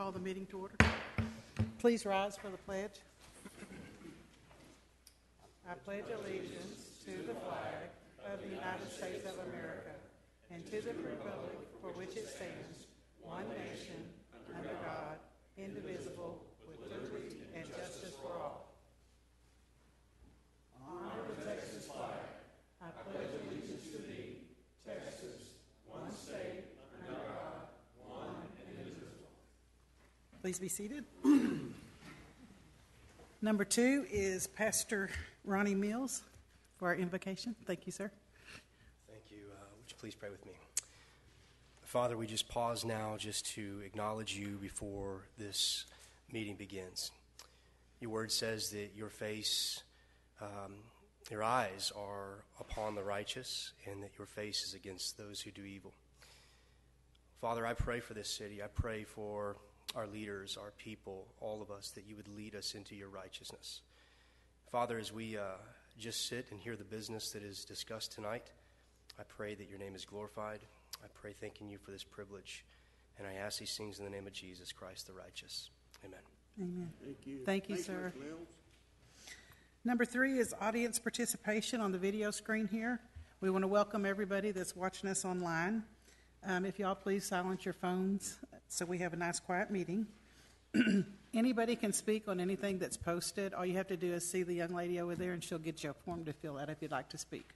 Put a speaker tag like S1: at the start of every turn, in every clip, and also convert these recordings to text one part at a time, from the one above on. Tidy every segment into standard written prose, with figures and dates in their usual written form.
S1: call the meeting to order. Please rise for the pledge. I pledge allegiance to the flag of the United States of America and to the republic for which it stands, one nation, under God, indivisible, with liberty and justice for all. Honor the Texas flag. I pledge allegiance to thee, Texas, one state, under God, one and indivisible. Please be seated. Number 2 is Pastor Ronnie Mills for our invocation. Thank you, sir.
S2: Thank you. Would you please pray with me? Father, we just pause now just to acknowledge you before this meeting begins. Your word says that your face, your eyes are upon the righteous, and that your face is against those who do evil. Father, I pray for this city. I pray for our leaders, our people, all of us, that you would lead us into your righteousness. Father, as we just sit and hear the business that is discussed tonight, I pray that your name is glorified. I pray thanking you for this privilege, and I ask these things in the name of Jesus Christ the righteous. Amen.
S1: Amen.
S3: Thank you.
S1: Thank you, sir. Number 3 is audience participation on the video screen here. We want to welcome everybody that's watching us online. If y'all please silence your phones so we have a nice quiet meeting. Anybody can speak on anything that's posted. All you have to do is see the young lady over there and she'll get you a form to fill out if you'd like to speak.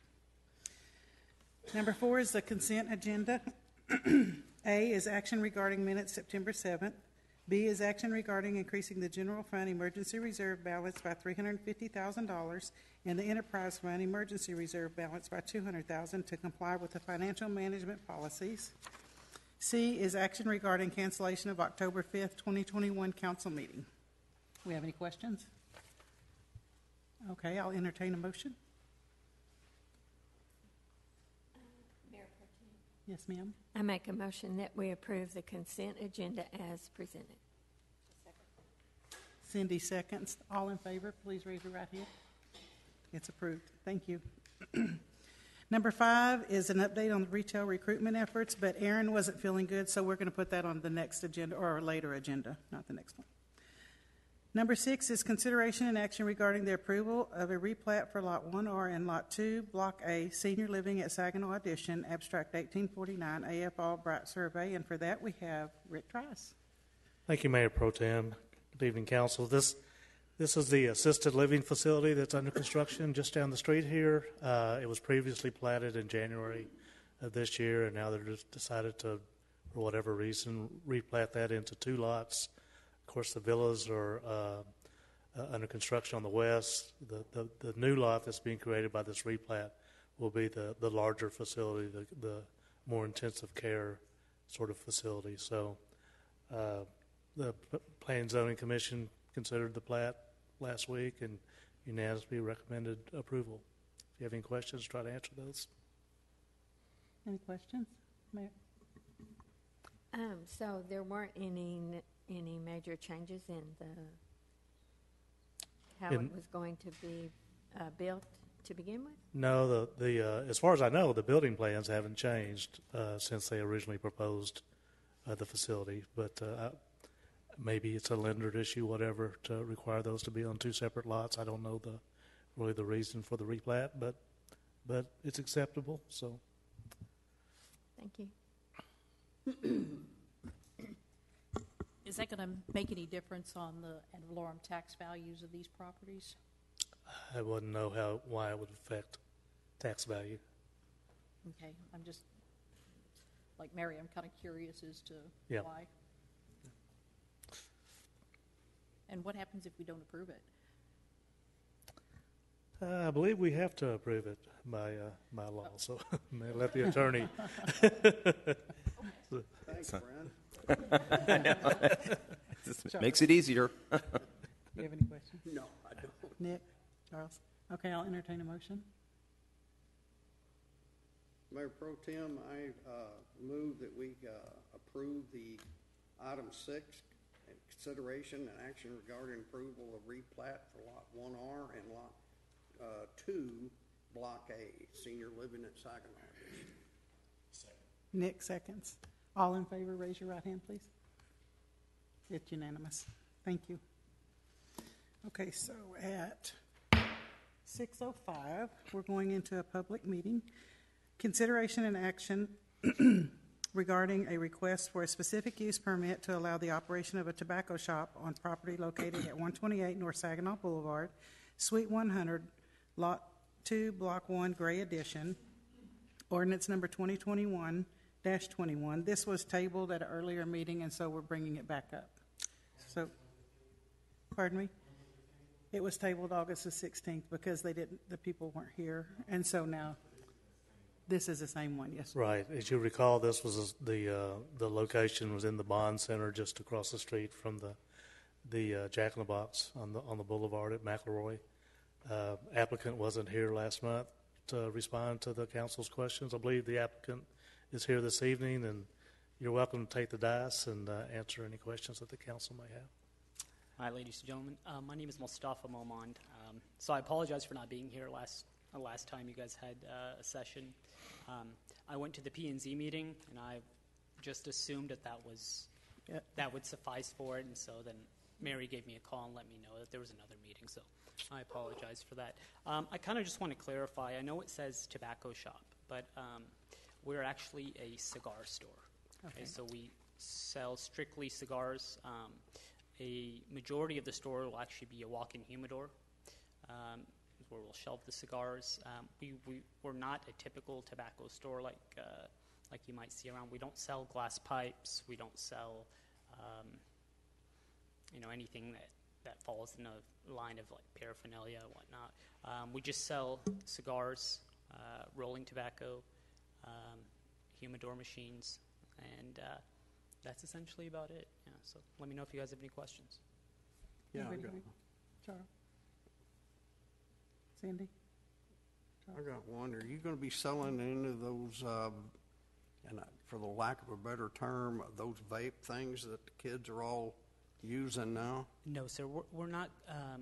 S1: Number 4 is the consent agenda. A is action regarding minutes September 7th. B is action regarding increasing the general fund emergency reserve balance by $350,000 and the enterprise fund emergency reserve balance by $200,000 to comply with the financial management policies. C is action regarding cancellation of October 5th, 2021 council meeting. We have any questions? Okay, I'll entertain a motion.
S4: Mayor Pro Tem.
S1: Yes, ma'am.
S4: I make a motion that we approve the consent agenda as presented.
S1: Cindy seconds. All in favor, please raise your right hand. It's approved. Thank you. Number 5 is an update on the retail recruitment efforts, but Aaron wasn't feeling good, so we're going to put that on the next agenda, or a later agenda, not the next one. Number 6 is consideration and action regarding the approval of a replat for Lot 1R and Lot 2, Block A, Senior Living at Saginaw Addition, Abstract 1849, AF Albright Survey, and for that we have Rick Trice.
S5: Thank you, Mayor Pro Tem. Good evening, Council. This is the assisted living facility that's under construction just down the street here. It was previously platted in January of this year, and now they're just decided to, for whatever reason, replat that into 2 lots. Of course, the villas are under construction on the west. The new lot that's being created by this replat will be the larger facility, the more intensive care sort of facility. So the Planning and Zoning Commission considered the plat last week and unanimously recommended approval. If you have any questions, try to answer those.
S1: Any questions, Mayor?
S4: So there weren't any major changes in how it was going to be built to begin with?
S5: No, as far as I know, the building plans haven't changed since they originally proposed the facility, but maybe it's a lender issue, whatever, to require those to be on 2 separate lots. I don't know really the reason for the replat, but it's acceptable. So,
S4: thank you.
S6: Is that going to make any difference on the ad valorem tax values of these properties?
S5: I wouldn't know why it would affect tax value.
S6: Okay, I'm just, like Mary, I'm kind of curious as to why. And what happens if we don't approve it?
S5: I believe we have to approve it by law, so may let the attorney.
S3: Thanks, Brian.
S7: Just makes it easier.
S1: Do you have any questions?
S3: No, I don't.
S1: Nick? Charles? Okay, I'll entertain a motion.
S3: Mayor Pro Tem, I move that we approve the item 6, consideration and action regarding approval of replat for Lot 1R and Lot 2, Block A, Senior Living at Saginaw.
S1: Nick seconds. All in favor, raise your right hand, please. It's unanimous. Thank you. Okay, so at 6:05, we're going into a public meeting. Consideration and action regarding a request for a specific use permit to allow the operation of a tobacco shop on property located at 128 North Saginaw Boulevard, Suite 100, Lot 2, Block 1, Gray Addition. Ordinance number 2021-21. This was tabled at an earlier meeting, and so we're bringing it back up. So, pardon me? It was tabled August the 16th because the people weren't here, and so now this is the same one, yes.
S5: Right. As you recall, this was the location was in the Bond Center just across the street from the Jack in the Box on the boulevard at McElroy. Applicant wasn't here last month to respond to the council's questions. I believe the applicant is here this evening, and you're welcome to take the dais and answer any questions that the council may have.
S8: Hi, ladies and gentlemen. My name is Mustafa Momond. So I apologize for not being here last time you guys had a session. I went to the P&Z meeting, and I just assumed that would suffice for it, and so then Mary gave me a call and let me know that there was another meeting, so I apologize for that. I kind of just want to clarify. I know it says tobacco shop, but we're actually a cigar store. Okay, so we sell strictly cigars. A majority of the store will actually be a walk-in humidor, where we'll shelve the cigars. We're not a typical tobacco store like you might see around. We don't sell glass pipes. We don't sell anything that falls in a line of like paraphernalia and whatnot. We just sell cigars, rolling tobacco, humidor machines, and that's essentially about it. Yeah, so let me know if you guys have any questions.
S3: Yeah,
S1: Charles? Sandy?
S3: I got one. Are you going to be selling any of those, and for the lack of a better term, those vape things that the kids are all using now?
S8: No, sir. We're not a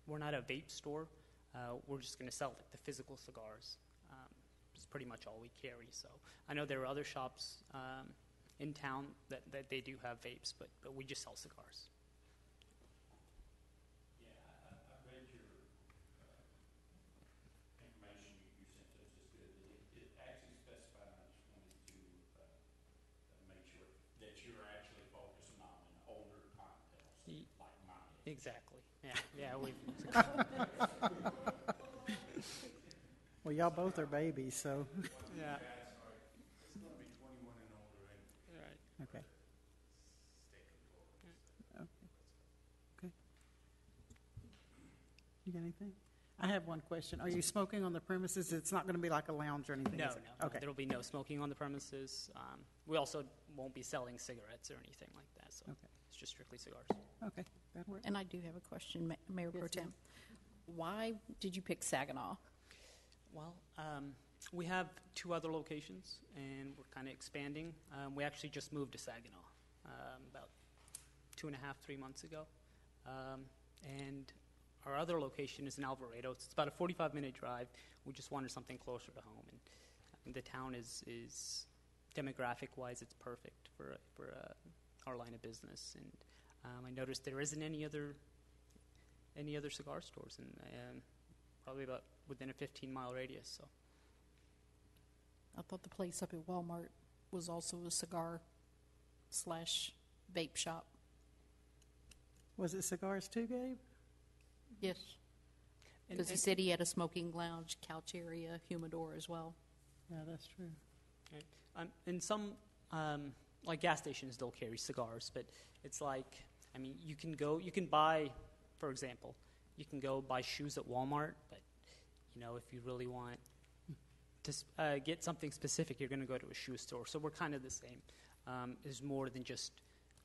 S8: vape store. We're just going to sell like the physical cigars. It's pretty much all we carry. So I know there are other shops in town that they do have vapes, but we just sell cigars.
S9: Yeah, I read your information you sent us just good. It actually specified, I just wanted to make sure that you're actually focusing on an older clientele, like mine.
S8: Exactly. Yeah, we.
S1: Well, y'all both are babies, so.
S8: Yeah.
S9: It's going to be 21 and older,
S8: Right.
S1: Okay. Okay. You got anything? I have one question. Are you smoking on the premises? It's not going to be like a lounge or anything,
S8: No,
S1: is it?
S8: no.
S1: Okay.
S8: There will be no smoking on the premises. We also won't be selling cigarettes or anything like that. So
S1: Okay.
S8: it's just strictly cigars.
S1: Okay, that works.
S6: And I do have a question, Mayor Pro
S1: Yes,
S6: Tem.
S1: ma'am.
S6: Why did you pick Saginaw?
S8: Well, we have 2 other locations, and we're kind of expanding. We actually just moved to Saginaw about 2.5, 3 months ago. And our other location is in Alvarado. It's about a 45-minute drive. We just wanted something closer to home. And the town is demographic-wise, it's perfect for our line of business. And I noticed there isn't any other cigar stores, and probably about within a 15-mile radius. So
S6: I thought the place up at Walmart was also a cigar/vape shop.
S1: Was it cigars too, Gabe?
S6: Yes.
S8: And-
S6: Because he
S8: and-
S6: said he had a smoking lounge, couch area, humidor as well.
S1: Yeah, that's true.
S8: Right. And some, like gas stations, they'll carry cigars, but it's like, I mean, you can buy, for example, you can go buy shoes at Walmart, but, if you really want to get something specific, you're going to go to a shoe store. So we're kind of the same. There's more than just,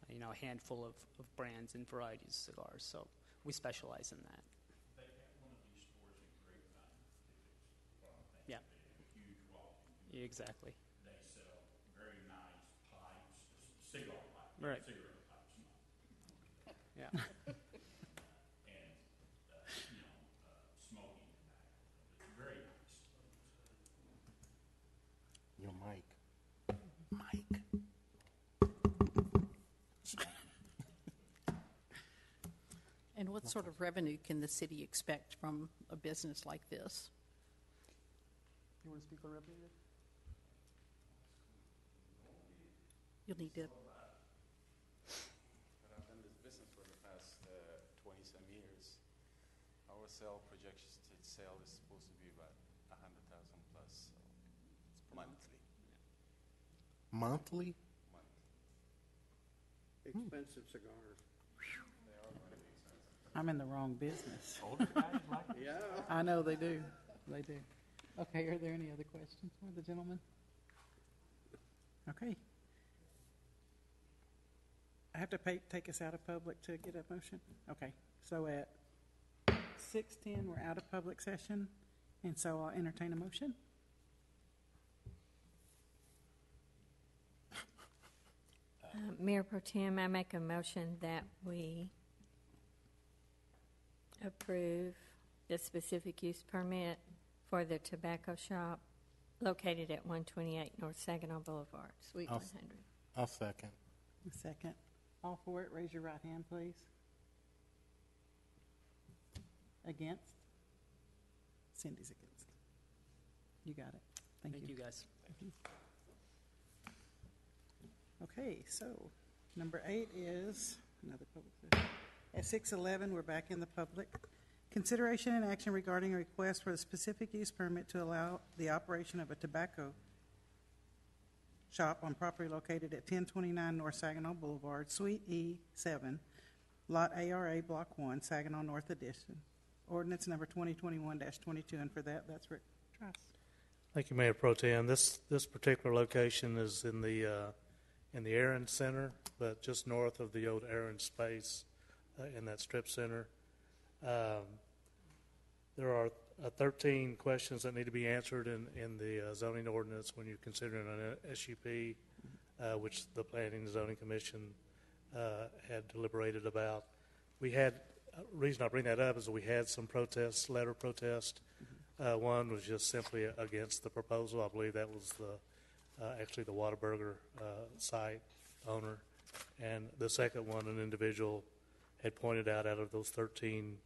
S8: a handful of brands and varieties of cigars. So we specialize in that.
S9: They have one of these stores in Grapevine,
S8: Yeah.
S9: huge walk-in.
S8: Exactly.
S9: They sell very nice pipes, cigar pipes.
S8: Right.
S9: Cigarette pipes, not.
S8: Yeah.
S9: And, smoking tobacco. It's very nice.
S2: Yo, Mike. Mike.
S6: And what sort of revenue can the city expect from a business like this?
S8: You want to speak on revenue?
S6: You'll need to,
S9: But I've done this business for the past 20-some years. Our sale projections to sale is supposed to be about 100,000 plus, so it's monthly.
S10: Monthly?
S3: Expensive cigars.
S1: I'm in the wrong business.
S9: Older guys like it.
S3: Yeah.
S1: I know they do. They do. Okay, are there any other questions for the gentleman? Okay. I have to take us out of public to get a motion? Okay, so at 6:10, we're out of public session, and so I'll entertain a motion.
S4: Mayor Pro Tem, I make a motion that we approve the specific use permit for the tobacco shop located at 128 North Saginaw Boulevard, Suite
S10: I'll
S4: 100.
S10: I'll second.
S1: A second. All for it, raise your right hand, please. Against? Cindy's against. You got it. Thank
S8: Thank
S1: you.
S8: you, guys.
S1: Okay, so number 8 is another public session. At 6:11, we're back in the public. Consideration and action regarding a request for a specific use permit to allow the operation of a tobacco shop on property located at 1029 North Saginaw Boulevard, Suite E7, Lot ARA, Block 1, Saginaw North Edition. Ordinance number 2021-22, and for that, that's Rick Trice.
S5: Thank you, Mayor Pro Tem. This particular location is in the Aaron Center, but just north of the old Aaron space in that strip center. There are 13 questions that need to be answered in the zoning ordinance when you're considering an SUP, which the Planning and Zoning Commission had deliberated about. We had, reason I bring that up is that we had some protests, letter protest. One was just simply against the proposal. I believe that was actually the Whataburger site owner. And the second one, an individual had pointed out of those 13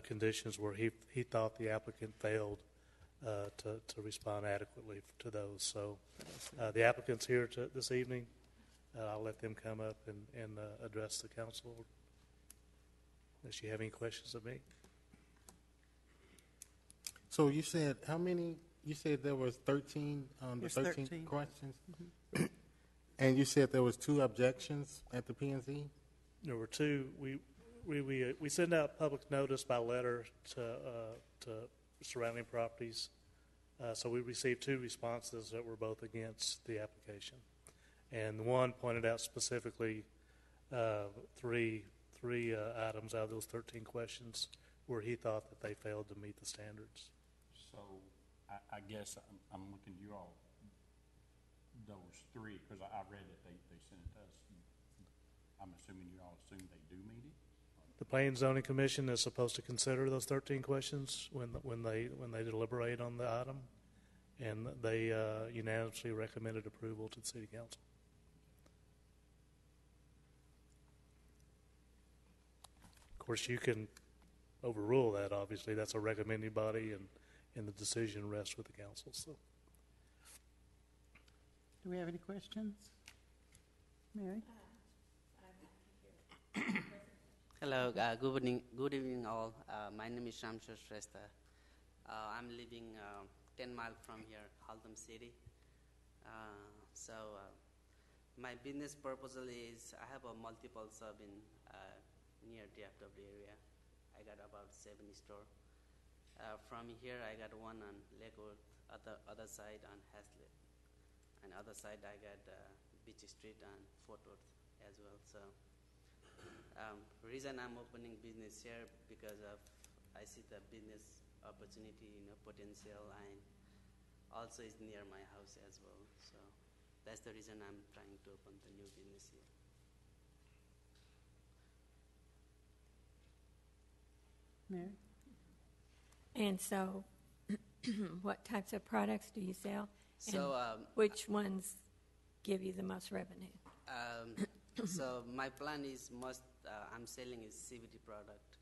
S5: conditions where he thought the applicant failed to respond adequately to those. So the applicant's here this evening. I'll let them come up and address the council unless you have any questions of me.
S10: So you said how many? You said there was 13.
S1: There's
S10: 13
S1: 13.
S10: questions, and you said there was 2 objections at the P&Z.
S5: There were 2. We send out public notice by letter to surrounding properties. So we received 2 responses that were both against the application, and one pointed out specifically three items out of those 13 questions where he thought that they failed to meet the standards.
S9: So I guess I'm looking to you all, those 3, because I read that they sent it to us. I'm assuming you all assume they do meet it?
S5: The Planning and Zoning Commission is supposed to consider those 13 questions when they deliberate on the item, and they unanimously recommended approval to the City Council. Of course, you can overrule that. Obviously, that's a recommending body, and the decision rests with the council. So,
S1: Do we have any questions? Mary?
S11: Hello, good evening all. My name is Shamshur Shrestha. I'm living 10 miles from here, Haltom City. My business proposal is I have a multiple sub in near DFW area. I got about 7 stores. From here, I got one on Lakewood, other side on Hazlitt, and other side I got Beach Street and Fort Worth as well. So, reason I'm opening business here because of I see the business opportunity, potential, and also is near my house as well. So that's the reason I'm trying to open the new business here.
S1: Mary?
S4: And so, what types of products do you sell?
S11: So
S4: And which ones give you the most revenue?
S11: So my plan is I'm selling is CBD product.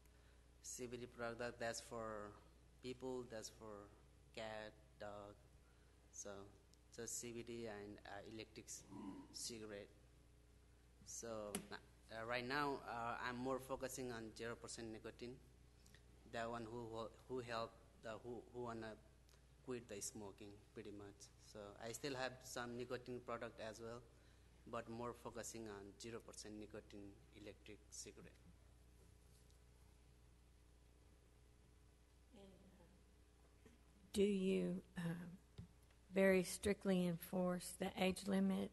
S11: CBD product that's for people, that's for cat, dog. So CBD and electric cigarette. So right now I'm more focusing on 0% nicotine. The one who help who wanna quit the smoking pretty much. So I still have some nicotine product as well, but more focusing on 0% nicotine electric cigarette.
S4: Do you very strictly enforce the age limit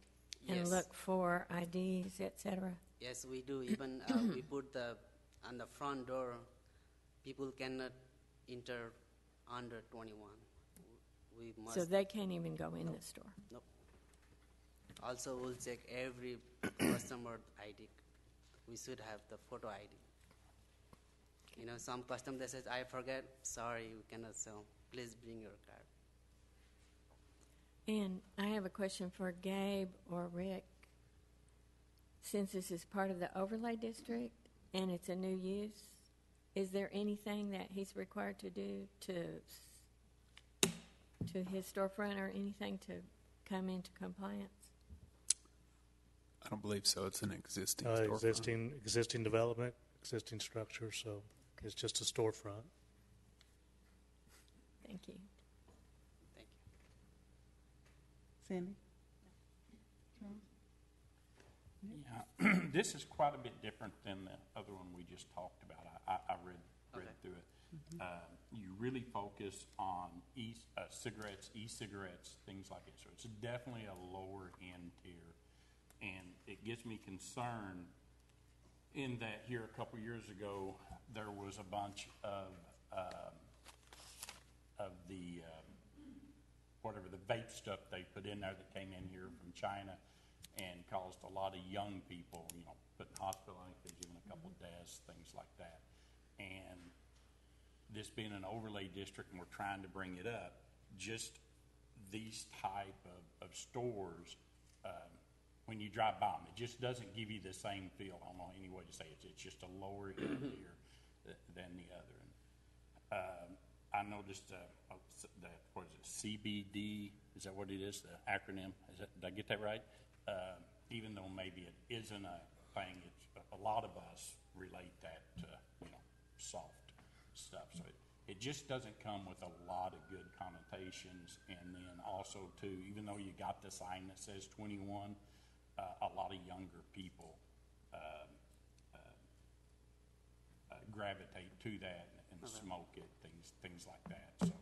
S4: and
S11: Yes.
S4: look for IDs, et cetera?
S11: Yes, we do. Even we put on the front door, people cannot enter under 21. We must.
S4: So they can't even go in the store?
S11: Nope. Also, we'll check every customer ID. We should have the photo ID. You know, some customer that says, I forget, sorry, we cannot sell. Please bring your card.
S4: And I have a question for Gabe or Rick. Since this is part of the overlay district and it's a new use, is there anything that he's required to do to his storefront or anything to come into compliance?
S12: I don't believe so. It's an existing storefront.
S5: Existing development, existing structure, so it's just a storefront.
S4: Thank you.
S11: Thank you.
S1: Sandy?
S9: Yeah, this is quite a bit different than the other one we just talked about. I read
S11: Okay.
S9: through it. You really focus on cigarettes, e-cigarettes, things like it. So it's definitely a lower end tier, and it gives me concern in that here a couple years ago there was a bunch of the whatever the vape stuff they put in there that came in here from China and caused a lot of young people, put in hospital. I think there's even a couple of deaths, things like that. And this being an overlay district, and we're trying to bring it up, just these type of stores, when you drive by them, it just doesn't give you the same feel. I don't know any way to say it. It's just a lower end here than the other. And, I noticed that, what is it, CBD, is that what it is, the acronym? Did I get that right? Even though maybe it isn't a thing, a lot of us relate that to, soft stuff. So it just doesn't come with a lot of good connotations. And then also, too, even though you got the sign that says 21, a lot of younger people gravitate to that and smoke it, things like that. So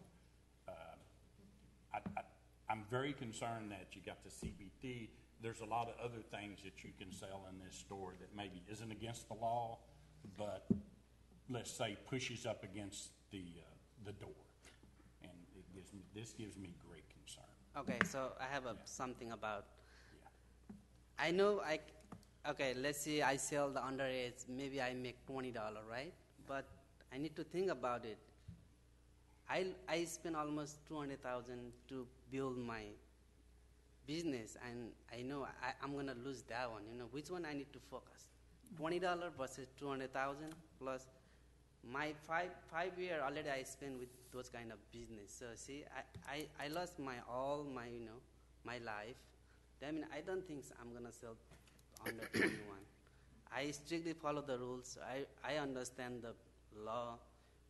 S9: I'm very concerned that you got the CBD. There's a lot of other things that you can sell in this store that maybe isn't against the law, but let's say pushes up against the door, and this gives me great concern.
S11: Okay, so I have something about. I know let's say I sell the underage, maybe I make $20, right? But I need to think about it. I spend almost $200,000 to build my business, and I know I'm gonna lose that one. Which one I need to focus? $20 versus $200,000 plus my five year already I spent with those kind of business. So see, I lost all my my life. I mean, I don't think I'm gonna sell under 21. I strictly follow the rules. I understand the law.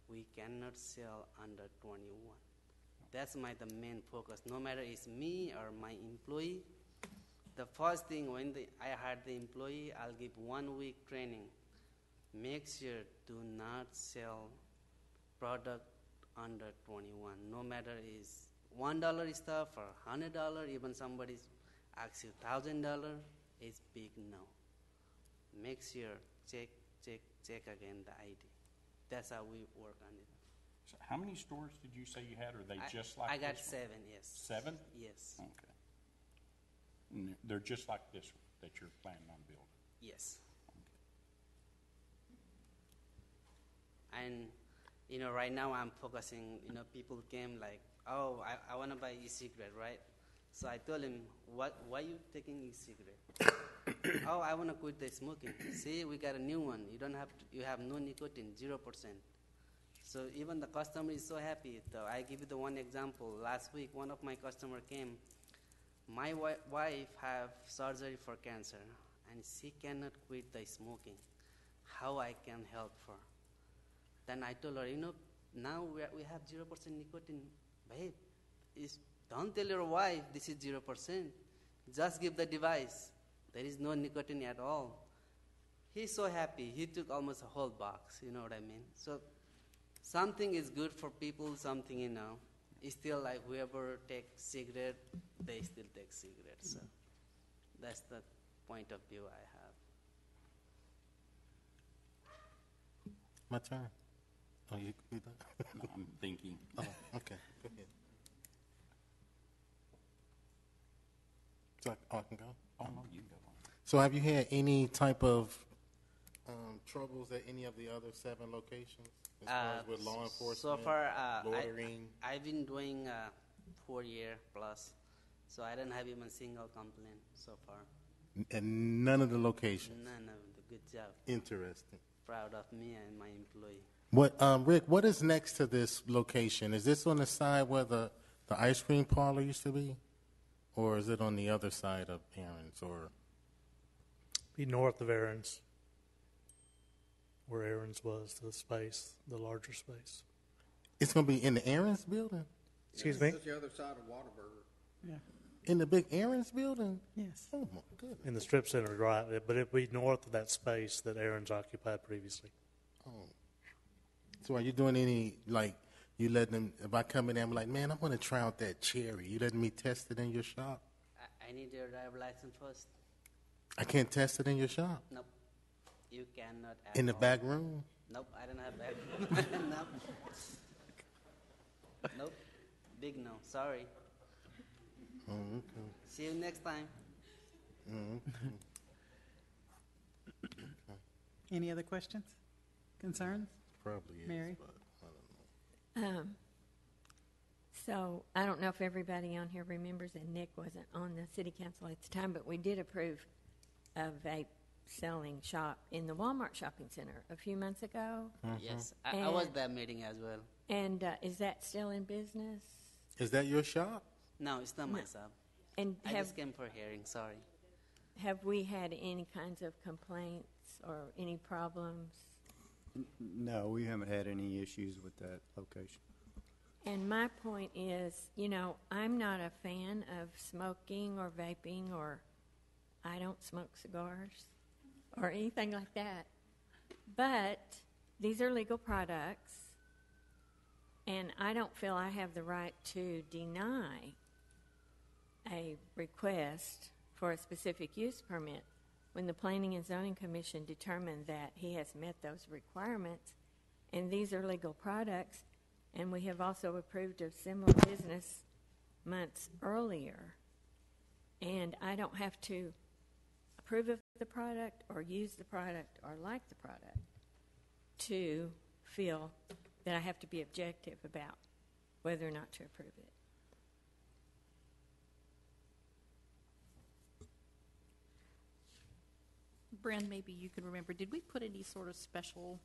S11: We cannot sell under 21. That's the main focus. No matter it's me or my employee. The first thing when I hired the employee, I'll give 1 week training. Make sure do not sell product under 21. No matter is $1 stuff or $100, even somebody asks you $1,000, it's big no. Make sure check again the ID. That's how we work on it.
S9: So how many stores did you say you had? Or are they just like
S11: I got
S9: this one?
S11: 7, yes.
S9: 7?
S11: Yes.
S9: Okay. And they're just like this one that you're planning on building?
S11: Yes. And, right now I'm focusing, people came like, oh, I want to buy e-cigarette, right? So I told him, why are you taking e-cigarette? oh, I want to quit the smoking. See, we got a new one. You don't have to, you have no nicotine, 0%. So even the customer is so happy. I give you the one example. Last week, one of my customer came. My wife have surgery for cancer, and she cannot quit the smoking. How I can help her? Then I told her, now we have 0% nicotine. Babe, don't tell your wife this is 0%. Just give the device. There is no nicotine at all. He's so happy. He took almost a whole box. You know what I mean? So something is good for people, something, it's still like whoever takes cigarette, they still take cigarettes. So that's the point of view I have.
S10: My turn. Oh, you done?
S9: No, I'm thinking.
S10: Oh, okay. Go ahead. So I can go?
S9: Oh, no, you go on.
S10: So have you had any type of troubles at any of the other 7 locations as far as with law enforcement,
S11: So far,
S10: loitering?
S11: I've been doing 4 year plus, so I don't have even single complaint so far.
S10: And none of the locations?
S11: None of the good job.
S10: Interesting.
S11: Proud of me and my employee.
S10: What, Rick, what is next to this location? Is this on the side where the ice cream parlor used to be? Or is it on the other side of Aaron's? Or
S5: Be north of Aaron's, where Aaron's was, the space, the larger space.
S10: it's going to be in the Aaron's building?
S5: Excuse me?
S3: It's the other side of Whataburger.
S1: Yeah.
S10: In the big Aaron's building?
S1: Yes.
S10: Oh, my goodness.
S5: In the strip center, right? But it'd be north of that space that Aaron's occupied previously.
S10: Oh. So are you doing any, like, you letting them, if I come in there, I'm like, man, I want to try out that cherry. You letting me test it in your shop?
S11: I need your driver license first.
S10: I can't test it in your shop?
S11: Nope. You cannot. At
S10: In the
S11: all.
S10: back room?
S11: Nope, I don't have back. Nope. Nope. Big no. Sorry.
S10: Oh, okay.
S11: See you next time.
S10: Oh, okay.
S1: Any other questions, concerns?
S10: Probably is,
S1: Mary?
S10: but I don't know.
S4: So I don't know if everybody on here remembers, and Nick wasn't on the city council at the time, but we did approve a vape selling shop in the Walmart shopping center a few months ago.
S11: Yes, I was at that meeting as well.
S4: And is that still in business?
S10: Is that your shop?
S11: No, it's not my shop.
S4: And
S11: I just came for hearing. Sorry.
S4: have we had any kinds of complaints or any problems?
S13: No, we haven't had any issues with that location.
S4: And my point is, I'm not a fan of smoking or vaping, or I don't smoke cigars or anything like that. But these are legal products, and I don't feel I have the right to deny a request for a specific use permit when the Planning and Zoning Commission determined that he has met those requirements, and these are legal products. And we have also approved of similar business months earlier. And I don't have to approve of the product or use the product or like the product to feel that I have to be objective about whether or not to approve it.
S6: Brand, maybe you can remember, did we put any sort of special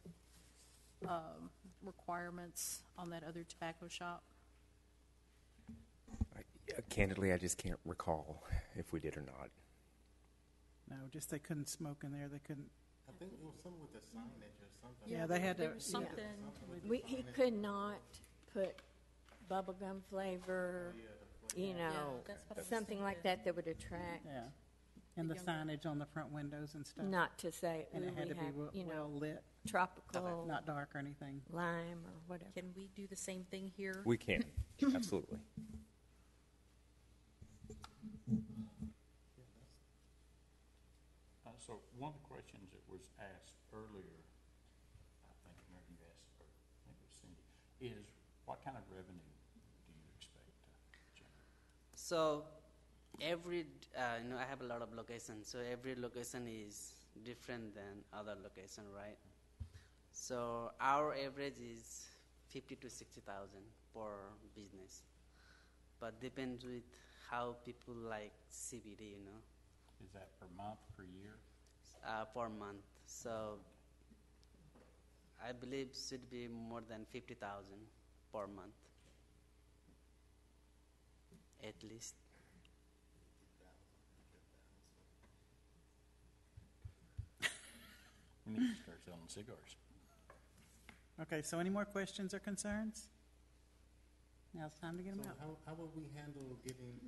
S6: requirements on that other tobacco shop?
S7: Candidly, I just can't recall if we did or not.
S1: No, just they couldn't smoke in there. They couldn't.
S10: I think it was something with the signage or something.
S1: Yeah, they had
S6: There
S1: to.
S6: was something.
S4: He could not put bubblegum flavor,
S6: that's what I was
S4: something like
S6: thinking.
S4: that would attract,
S1: Yeah. And the signage on the front windows and stuff.
S4: not to say,
S1: And it
S4: ooh,
S1: had
S4: we
S1: to be
S4: have,
S1: well lit,
S4: tropical
S1: not dark or anything.
S4: lime or whatever.
S6: Can we do the same thing here?
S7: We can, absolutely.
S9: So one of the questions that was asked earlier, I think Mary, you asked, or I think it was Cindy, is what kind of revenue do you expect to generate?
S11: So I have a lot of locations. So every location is different than other location, right? So our average is 50 to 60,000 per business, but depends with how people like CBD.
S9: Is that per month, per year?
S11: Per month. So I believe should be more than 50,000 per month, at least.
S9: We need to start selling cigars.
S1: Okay, so any more questions or concerns? Now it's time to get them
S10: So
S1: out.
S10: how would we handle getting,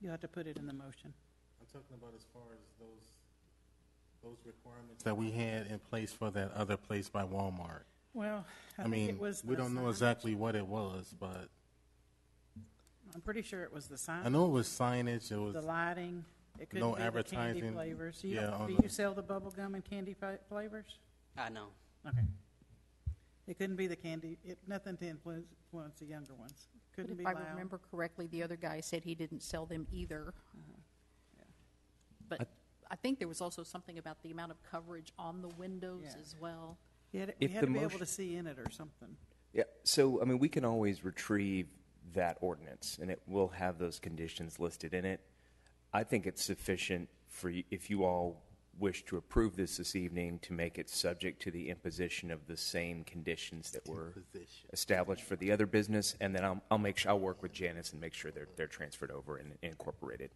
S1: You'll have to put it in the motion.
S10: I'm talking about as far as those requirements that we had in place for that other place by Walmart?
S1: Well, I
S10: I
S1: think
S10: mean,
S1: it was
S10: we
S1: the
S10: don't know
S1: signage.
S10: exactly what it was, but
S1: I'm pretty sure it was the sign.
S10: I know it was signage, it was,
S1: The lighting. It couldn't
S10: no
S1: be the candy
S10: advertising.
S1: flavors.
S10: Yeah, on
S1: Do
S10: the-
S1: you sell the bubble gum and candy flavors?
S11: No.
S1: Okay. It couldn't be the candy, nothing to influence the younger ones.
S6: But
S1: Couldn't
S6: if
S1: be
S6: I
S1: loud.
S6: remember correctly, the other guy said he didn't sell them either. But I think there was also something about the amount of coverage on the windows
S1: Yeah.
S6: as well.
S1: We had
S7: If
S1: to
S7: the
S1: be able
S7: motion-
S1: to see in it or something.
S7: Yeah, so, I mean, we can always retrieve that ordinance, and it will have those conditions listed in it. I think it's sufficient for, if you all wish to approve this evening, to make it subject to the imposition of the same conditions that were established for the other business, and then I'll work with Janice and make sure they're transferred over and incorporated.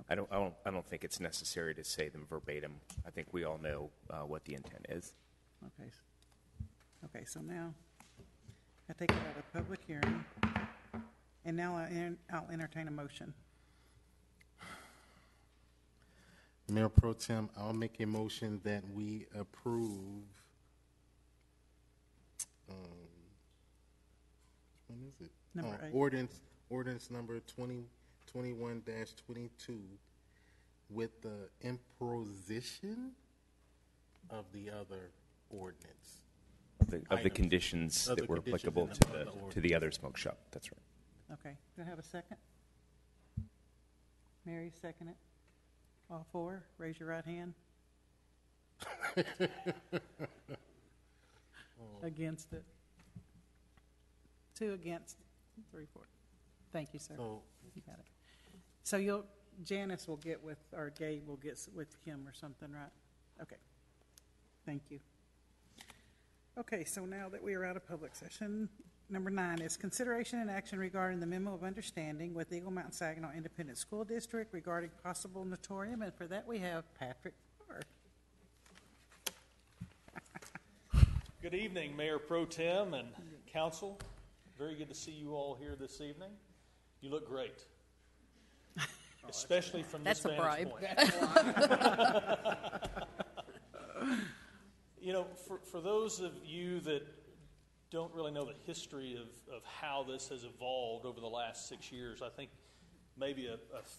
S7: I don't think it's necessary to say them verbatim. I think we all know what the intent is.
S1: Okay. Okay, so now I take it out of public hearing, and now I'll entertain a motion.
S10: Mayor Pro Tem, I'll make a motion that we approve, when is it?
S1: Number 8.
S10: Ordinance number 2021-22 with the imposition of the other ordinance.
S7: Of the
S10: Items.
S7: conditions
S10: Of
S7: that
S10: the
S7: were
S10: conditions
S7: applicable
S10: in
S7: to
S10: the
S7: to the other smoke shop. That's right.
S1: Okay, do I have a second? Mary, second it. All four, raise your right hand. Against it. 2 against, 3 for it. Thank you, sir.
S10: So,
S1: You got it. So Janice will get with, or Gabe will get with him or something, right? Okay. Thank you. Okay, so now that we are out of public session, number 9 is consideration and action regarding the memo of understanding with Eagle Mountain Saginaw Independent School District regarding possible notarium, and for that we have Patrick Park.
S14: Good evening, Mayor Pro Tem and Council. Very good to see you all here this evening. You look great, especially from this
S6: That's a
S14: vantage
S6: bribe.
S14: point. You know, for those of you that don't really know the history of how this has evolved over the last 6 years, I think maybe a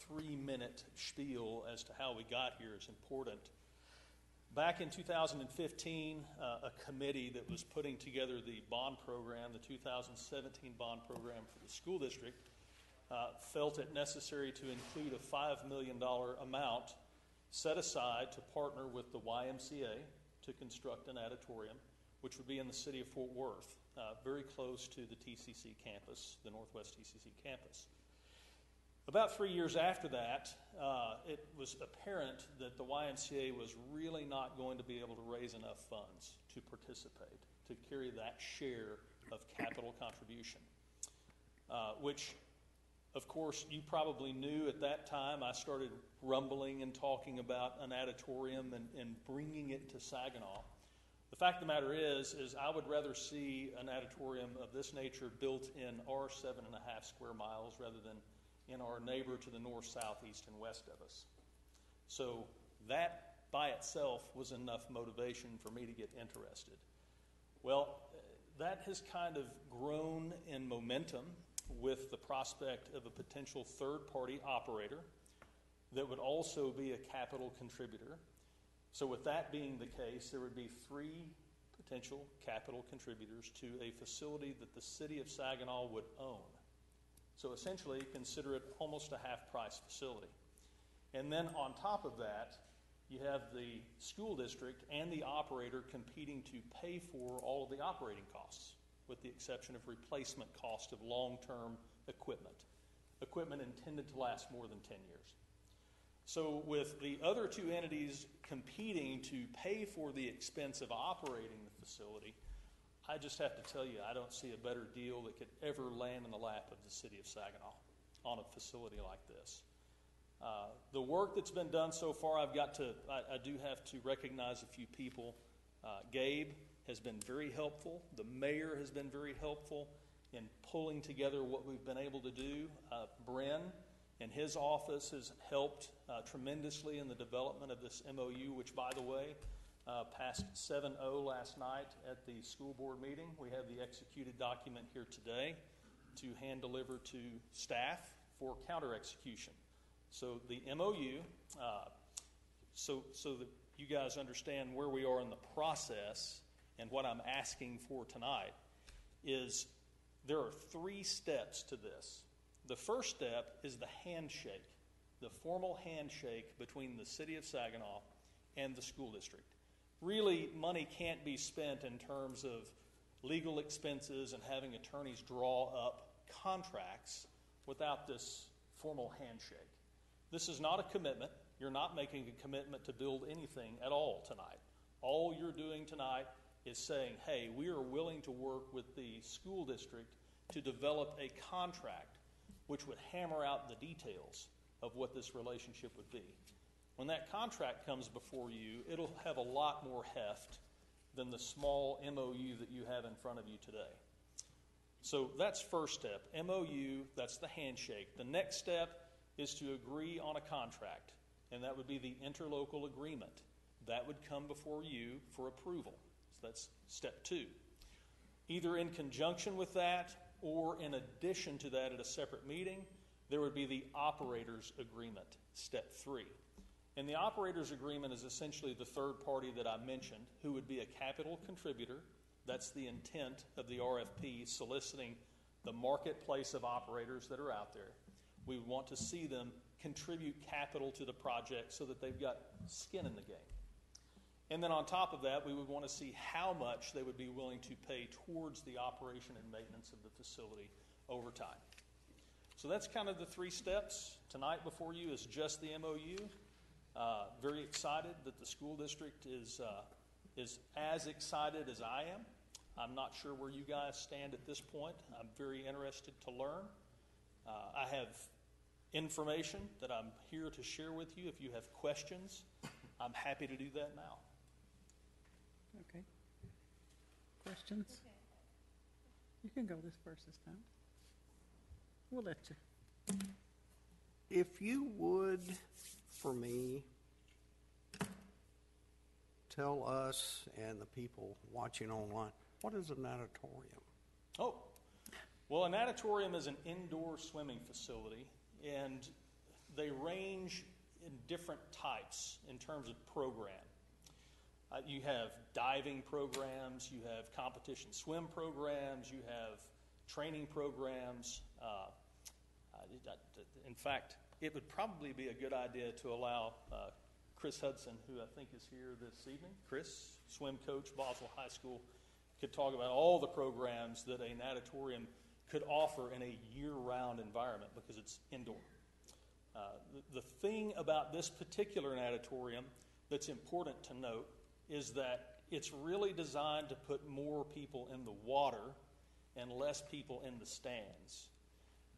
S14: 3-minute spiel as to how we got here is important. Back in 2015, a committee that was putting together the bond program, the 2017 bond program for the school district, felt it necessary to include a $5 million amount set aside to partner with the YMCA to construct an auditorium, which would be in the city of Fort Worth, very close to the TCC campus, the Northwest TCC campus. About 3 years after that, it was apparent that the YMCA was really not going to be able to raise enough funds to participate, to carry that share of capital contribution, which, of course, you probably knew at that time. I started rumbling and talking about an auditorium and bringing it to Saginaw. The fact of the matter is I would rather see an auditorium of this nature built in our 7.5 square miles rather than in our neighbor to the north, south, east, and west of us. So that by itself was enough motivation for me to get interested. Well, that has kind of grown in momentum with the prospect of a potential third-party operator that would also be a capital contributor. So with that being the case, there would be 3 potential capital contributors to a facility that the city of Saginaw would own. So essentially, consider it almost a half-price facility. And then on top of that, you have the school district and the operator competing to pay for all of the operating costs, with the exception of replacement cost of long-term equipment intended to last more than 10 years. So with the other two entities competing to pay for the expense of operating the facility, I just have to tell you, I don't see a better deal that could ever land in the lap of the city of Saginaw on a facility like this. The work that's been done so far, I do have to recognize a few people. Gabe has been very helpful. The mayor has been very helpful in pulling together what we've been able to do. Bren and his office has helped tremendously in the development of this MOU, which, by the way, passed 7-0 last night at the school board meeting. We have the executed document here today to hand deliver to staff for counter execution. So the MOU, so that you guys understand where we are in the process and what I'm asking for tonight, is there are 3 steps to this. The first step is the handshake, the formal handshake between the city of Saginaw and the school district. Really, money can't be spent in terms of legal expenses and having attorneys draw up contracts without this formal handshake. This is not a commitment. You're not making a commitment to build anything at all tonight. All you're doing tonight is saying, hey, we are willing to work with the school district to develop a contract which would hammer out the details of what this relationship would be. When that contract comes before you, it'll have a lot more heft than the small MOU that you have in front of you today. So that's first step. MOU, that's the handshake. The next step is to agree on a contract, and that would be the interlocal agreement. That would come before you for approval. So that's step 2. Either in conjunction with that or in addition to that at a separate meeting, there would be the operator's agreement, step 3. And the operator's agreement is essentially the third party that I mentioned, who would be a capital contributor. That's the intent of the RFP, soliciting the marketplace of operators that are out there. We would want to see them contribute capital to the project so that they've got skin in the game. And then on top of that, we would want to see how much they would be willing to pay towards the operation and maintenance of the facility over time. So that's kind of the 3 steps. Tonight before you is just the MOU. Very excited that the school district is as excited as I am. I'm not sure where you guys stand at this point. I'm very interested to learn. I have information that I'm here to share with you. If you have questions, I'm happy to do that now.
S1: Okay. Questions? You can go this first this time. We'll let you.
S3: If you would, for me, tell us and the people watching online, what is a natatorium?
S14: Oh, well, a natatorium is an indoor swimming facility, and they range in different types in terms of program. You have diving programs, you have competition swim programs, you have training programs. In fact, it would probably be a good idea to allow Chris Hudson, who I think is here this evening. Chris, swim coach, Boswell High School, could talk about all the programs that a natatorium could offer in a year-round environment because it's indoor. The thing about this particular natatorium that's important to note is that it's really designed to put more people in the water and less people in the stands.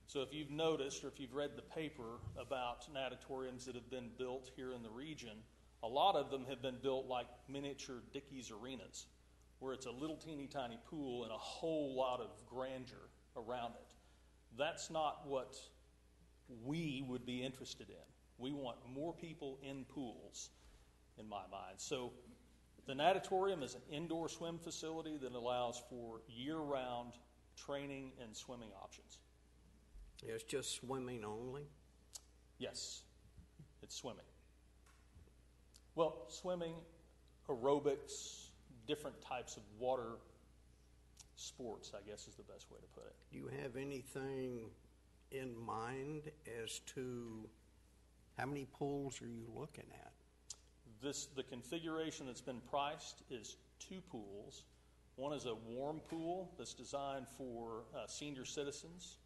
S14: So if you've noticed or if you've read the paper about natatoriums that have been built here in the region, a lot of them have been built like miniature Dickies arenas, where it's a little teeny tiny pool and a whole lot of grandeur around it. That's not what we would be interested in. We want more people in pools, in my mind. So the natatorium is an indoor swim facility that allows for year-round training and swimming options.
S3: It's just swimming only?
S14: Yes, it's swimming. Well, swimming, aerobics, different types of water sports, I guess is the best way to put it.
S3: Do you have anything in mind as to how many pools are you looking at?
S14: The configuration that's been priced is 2 pools. One is a warm pool that's designed for senior citizens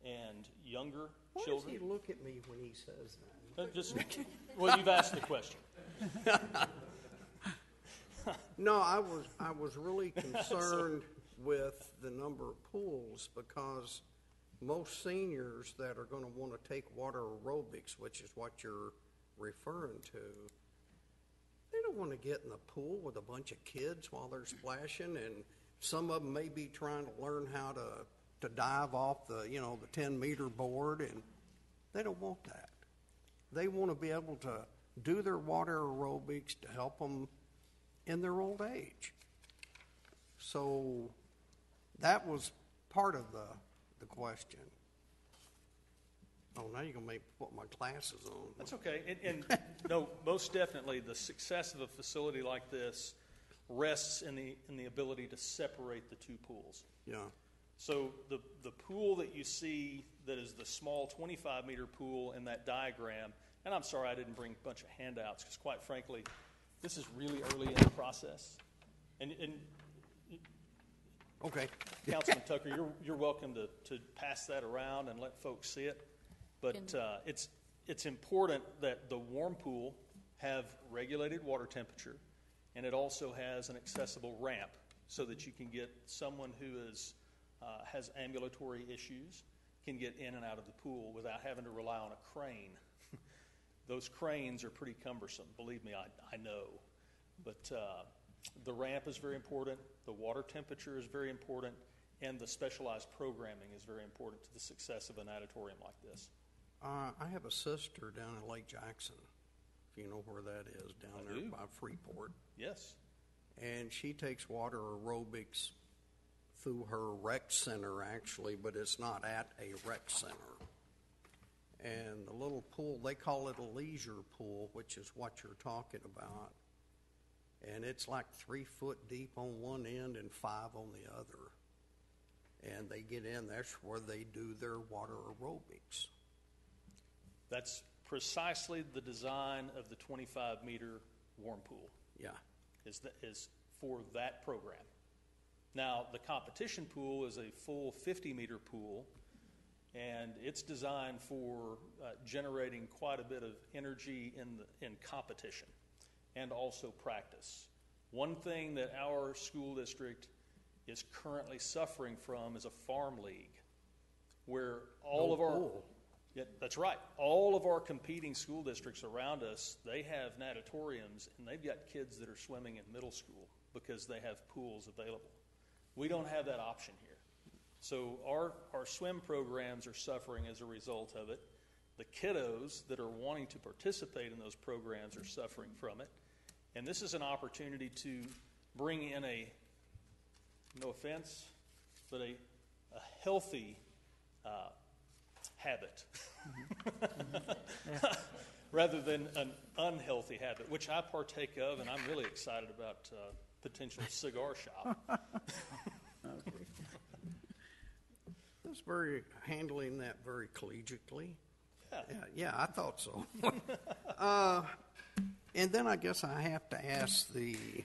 S14: and younger children.
S3: Why does he look at me when he says that?
S14: Well, you've asked the question.
S3: No, I was really concerned with the number of pools because most seniors that are going to want to take water aerobics, which is what you're referring to, they don't want to get in the pool with a bunch of kids while they're splashing, and some of them may be trying to learn how to dive off the 10-meter board, and they don't want that. They want to be able to do their water aerobics to help them in their old age. So that was part of the question. Oh, now you're going to make me put my glasses on.
S14: That's okay. And no, most definitely the success of a facility like this rests in the ability to separate the two pools.
S3: Yeah.
S14: So the pool that you see that is the small 25-meter pool in that diagram, and I'm sorry I didn't bring a bunch of handouts because quite frankly, this is really early in the process. And
S3: okay,
S14: Councilman Tucker, you're welcome to pass that around and let folks see it. But it's important that the warm pool have regulated water temperature, and it also has an accessible ramp so that you can get someone who has ambulatory issues can get in and out of the pool without having to rely on a crane. Those cranes are pretty cumbersome, believe me, I know. But the ramp is very important, the water temperature is very important, and the specialized programming is very important to the success of a natatorium like this.
S3: I have a sister down in Lake Jackson, if you know where that is, down there by Freeport.
S14: Yes.
S3: And she takes water aerobics through her rec center, actually, but it's not at a rec center. And the little pool, they call it a leisure pool, which is what you're talking about. And it's like 3 foot deep on one end and 5 on the other. And they get in, that's where they do their water aerobics.
S14: That's precisely the design of the 25-meter warm pool.
S3: Yeah.
S14: Is for that program. Now, the competition pool is a full 50-meter pool, and it's designed for generating quite a bit of energy in competition and also practice. One thing that our school district is currently suffering from is a farm league, where all of our
S3: pool.
S14: Yeah, that's right. All of our competing school districts around us, they have natatoriums, and they've got kids that are swimming in middle school because they have pools available. We don't have that option here. So our swim programs are suffering as a result of it. The kiddos that are wanting to participate in those programs are suffering from it. And this is an opportunity to bring in no offense, but a healthy habit rather than an unhealthy habit, which I partake of, and I'm really excited about potential cigar shop.
S3: That's handling that very collegiately.
S14: Yeah.
S3: Yeah, I thought so. And then I guess I have to ask the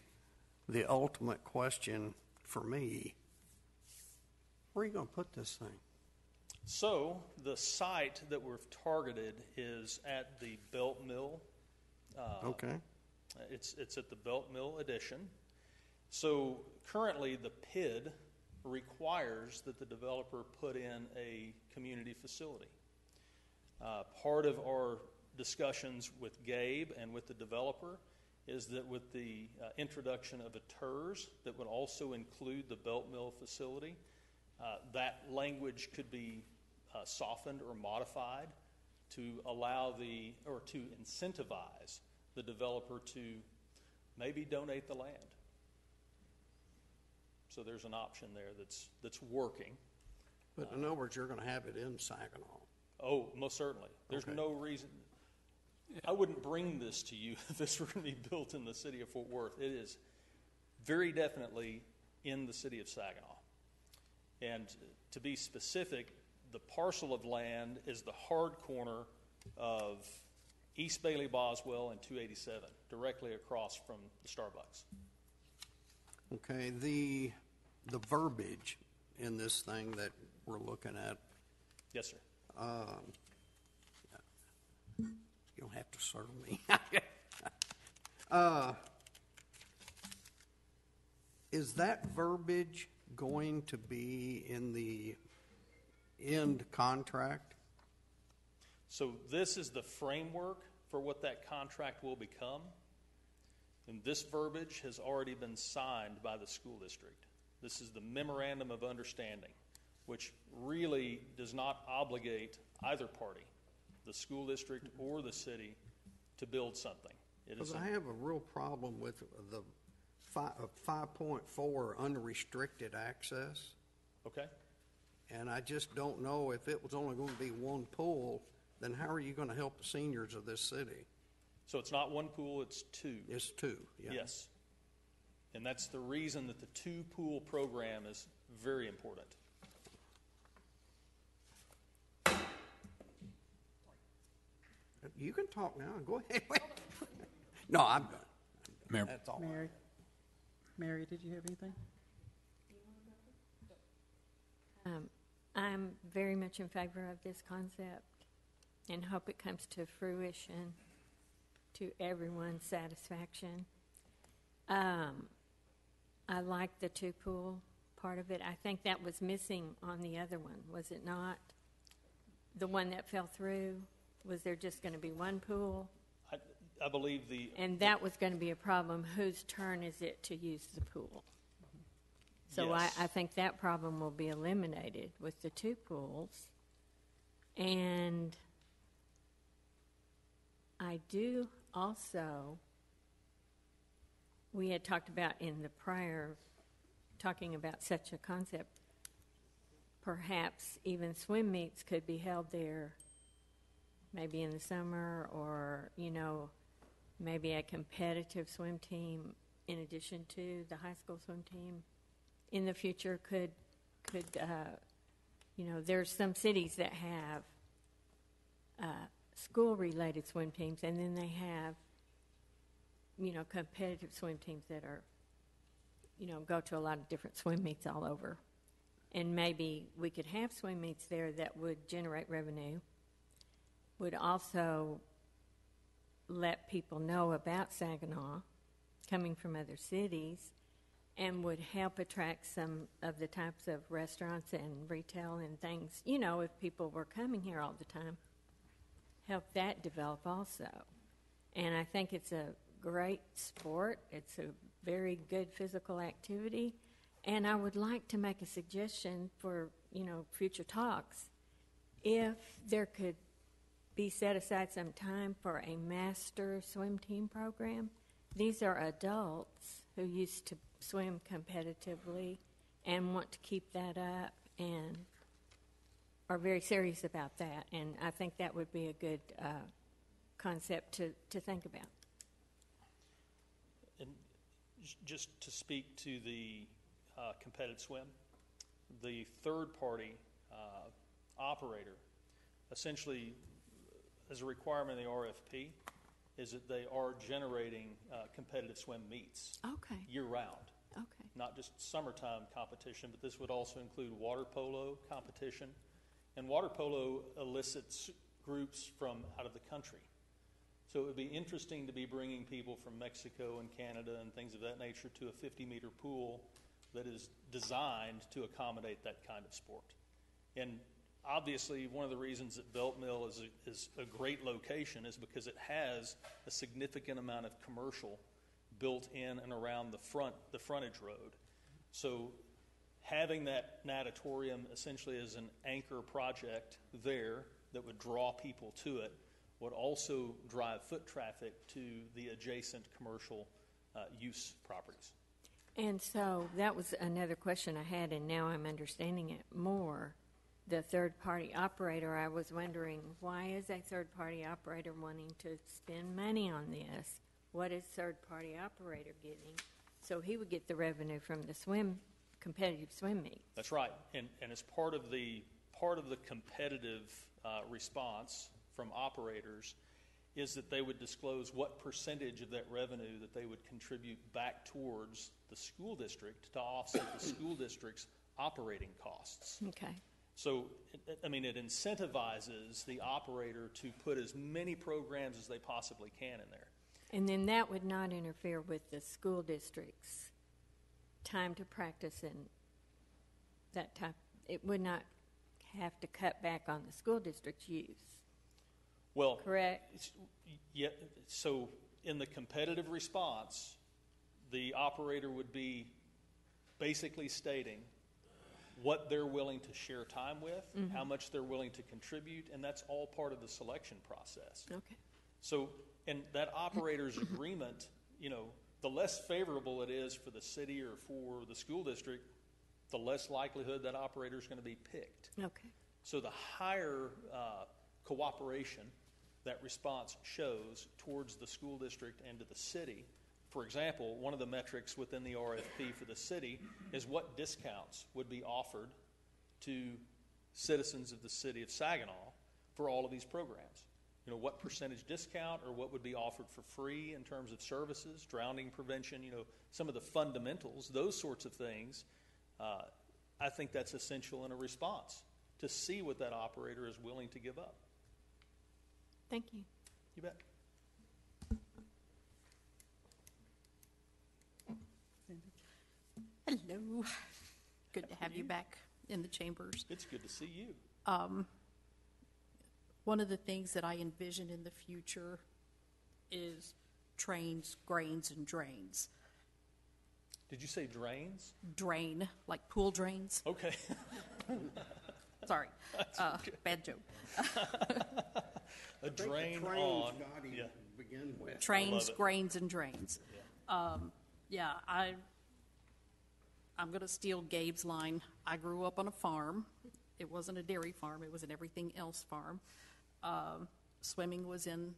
S3: ultimate question for me. Where are you going to put this thing?
S14: So the site that we've targeted is at the Belt Mill.
S3: Okay.
S14: It's at the Belt Mill addition. So currently the PID requires that the developer put in a community facility. Part of our discussions with Gabe and with the developer is that with the introduction of a TERS that would also include the Belt Mill facility, that language could be softened or modified to allow to incentivize the developer to maybe donate the land. So there's an option there that's working.
S3: But in other words, you're going to have it in Saginaw.
S14: Oh, most certainly. There's no reason. I wouldn't bring this to you if this were going to be built in the city of Fort Worth. It is very definitely in the city of Saginaw. And to be specific, the parcel of land is the hard corner of East Bailey Boswell and 287, directly across from the Starbucks.
S3: Okay, the verbiage in this thing that we're looking at.
S14: Yes, sir.
S3: You don't have to serve me. Is that verbiage going to be in the end contract?
S14: So this is the framework for what that contract will become. And this verbiage has already been signed by the school district. This is the memorandum of understanding, which really does not obligate either party, the school district or the city, to build something.
S3: Because I have a real problem with the 5.4 unrestricted access.
S14: Okay.
S3: And I just don't know if it was only going to be one pool, then how are you going to help the seniors of this city?
S14: So it's not one pool, it's two.
S3: It's two, yeah.
S14: Yes. And that's the reason that the two-pool program is very important.
S3: You can talk now. Go ahead. No, I'm done.
S12: Mayor.
S3: That's all.
S1: Mary, did you have anything?
S4: I'm very much in favor of this concept and hope it comes to fruition to everyone's satisfaction. I like the two-pool part of it. I think that was missing on the other one, was it not? The one that fell through, was there just going to be one pool?
S14: I believe
S4: And that was going to be a problem. Whose turn is it to use the pool? So
S14: Yes.
S4: I think that problem will be eliminated with the two pools. And I do also, we had talked about in the prior, talking about such a concept, perhaps even swim meets could be held there maybe in the summer, or, maybe a competitive swim team in addition to the high school swim team in the future could there's some cities that have school-related swim teams, and then they have, competitive swim teams that are, go to a lot of different swim meets all over. And maybe we could have swim meets there that would generate revenue, would also let people know about Saginaw coming from other cities, and would help attract some of the types of restaurants and retail and things, if people were coming here all the time, help that develop also. And I think it's a great sport. It's a very good physical activity. And I would like to make a suggestion for, future talks. If there could be set aside some time for a master swim team program. These are adults who used to swim competitively and want to keep that up and are very serious about that. And I think that would be a good concept to think about.
S14: And just to speak to the competitive swim, the third-party operator, essentially, as a requirement of the RFP, is that they are generating competitive swim meets year-round.
S4: Okay.
S14: Not just summertime competition, but this would also include water polo competition. And water polo elicits groups from out of the country. So it would be interesting to be bringing people from Mexico and Canada and things of that nature to a 50-meter pool that is designed to accommodate that kind of sport. And obviously, one of the reasons that Belt Mill is a great location is because it has a significant amount of commercial built in and around the frontage road. So having that natatorium essentially as an anchor project there that would draw people to it would also drive foot traffic to the adjacent commercial use properties.
S4: And so that was another question I had, and now I'm understanding it more. The third-party operator, I was wondering, why is a third-party operator wanting to spend money on this? What is third-party operator getting? So he would get the revenue from the competitive swim meet.
S14: That's right, and as part of the competitive response from operators is that they would disclose what percentage of that revenue that they would contribute back towards the school district to offset the school district's operating costs.
S4: Okay.
S14: So, I mean, it incentivizes the operator to put as many programs as they possibly can in there.
S4: And then that would not interfere with the school district's time to practice and that type. It would not have to cut back on the school district's use.
S14: Well,
S4: correct?
S14: Yeah. So, in the competitive response, the operator would be basically stating what they're willing to share time with, how much they're willing to contribute, and that's all part of the selection process.
S4: Okay.
S14: So, and that operator's agreement, you know, the less favorable it is for the city or for the school district, the less likelihood that operator is going to be picked.
S4: Okay.
S14: So the higher cooperation that response shows towards the school district and to the city. For example, one of the metrics within the RFP for the city is what discounts would be offered to citizens of the city of Saginaw for all of these programs. You know, what percentage discount or what would be offered for free in terms of services, drowning prevention, you know, some of the fundamentals, those sorts of things. I think that's essential in a response to see what that operator is willing to give up.
S4: Thank you.
S14: You bet.
S6: Hello. Good to have you back in the chambers.
S14: It's good to see you.
S6: One of the things that I envision in the future is trains, grains, and drains.
S14: Did you say drains?
S6: Drain, like pool drains.
S14: Okay.
S6: Sorry. Bad joke.
S14: A drain
S3: trains
S14: on.
S3: got him to begin with.
S6: Trains, grains, and drains. Yeah, I'm going to steal Gabe's line. I grew up on a farm. It wasn't a dairy farm. It was an everything else farm. Swimming was in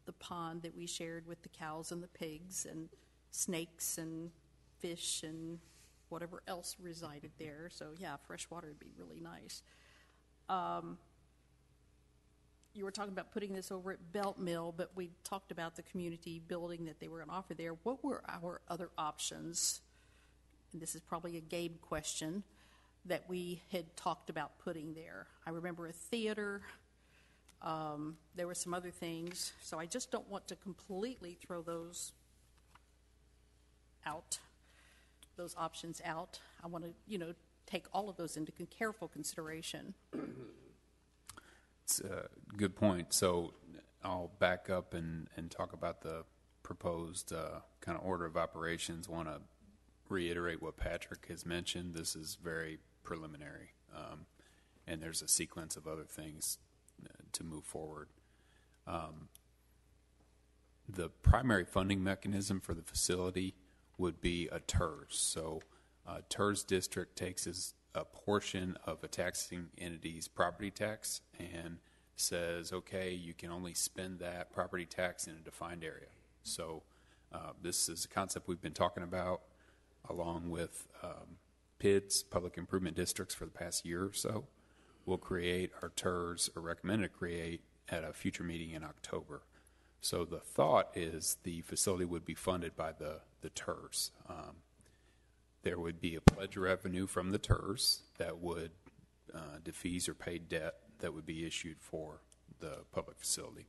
S6: the pond that we shared with the cows and the pigs, and snakes and fish and whatever else resided there. So, yeah, fresh water would be really nice. You were talking about putting this over at Belt Mill, but we talked about the community building that they were going to offer there. What were our other options? And this is probably a Gabe question that we had talked about putting there. I remember a theater. There were some other things. So I just don't want to completely throw those out, those options out. I want to, take all of those into careful consideration.
S12: It's a good point. So I'll back up and talk about the proposed kind of order of operations. Want to reiterate what Patrick has mentioned. This is very preliminary, and there's a sequence of other things to move forward. The primary funding mechanism for the facility would be a TERS. So TERS district takes a portion of a taxing entity's property tax and says, okay, you can only spend that property tax in a defined area. So this is a concept we've been talking about along with PIDs, Public Improvement Districts, for the past year or so. We'll create our TERS, or recommend to create, at a future meeting in October. So the thought is the facility would be funded by the TERS. There would be a pledge revenue from the TERS that would defease or pay debt that would be issued for the public facility.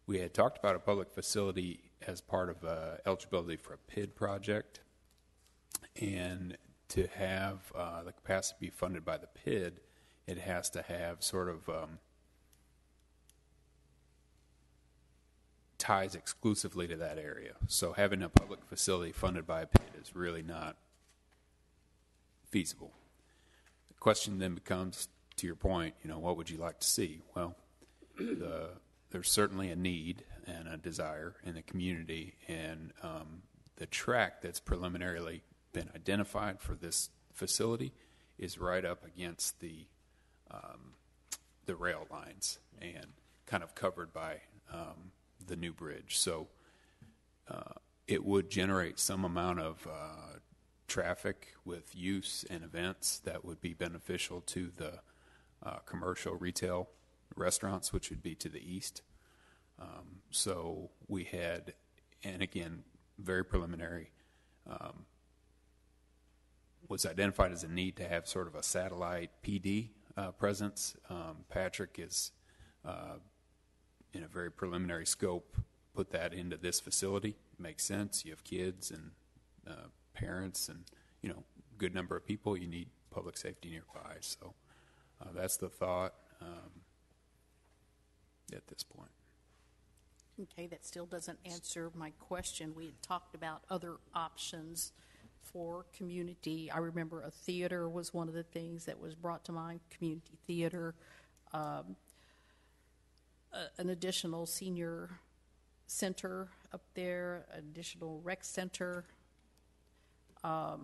S12: We had talked about a public facility as part of eligibility for a PID project, and to have the capacity be funded by the PID, it has to have sort of ties exclusively to that area. So having a public facility funded by a PID is really not feasible. The question then becomes, to your point, what would you like to see? Well, there's certainly a need and a desire in the community, and the track that's preliminarily been identified for this facility is right up against the rail lines and kind of covered by the new bridge. So it would generate some amount of traffic with use and events that would be beneficial to the commercial retail restaurants, which would be to the east. So we had, and again, very preliminary, was identified as a need to have sort of a satellite PD presence. Patrick is, in a very preliminary scope, put that into this facility. Makes sense. You have kids and parents and, good number of people. You need public safety nearby. So that's the thought at this point.
S6: Okay, that still doesn't answer my question. We had talked about other options for community. I remember a theater was one of the things that was brought to mind, community theater, an additional senior center up there, additional rec center. I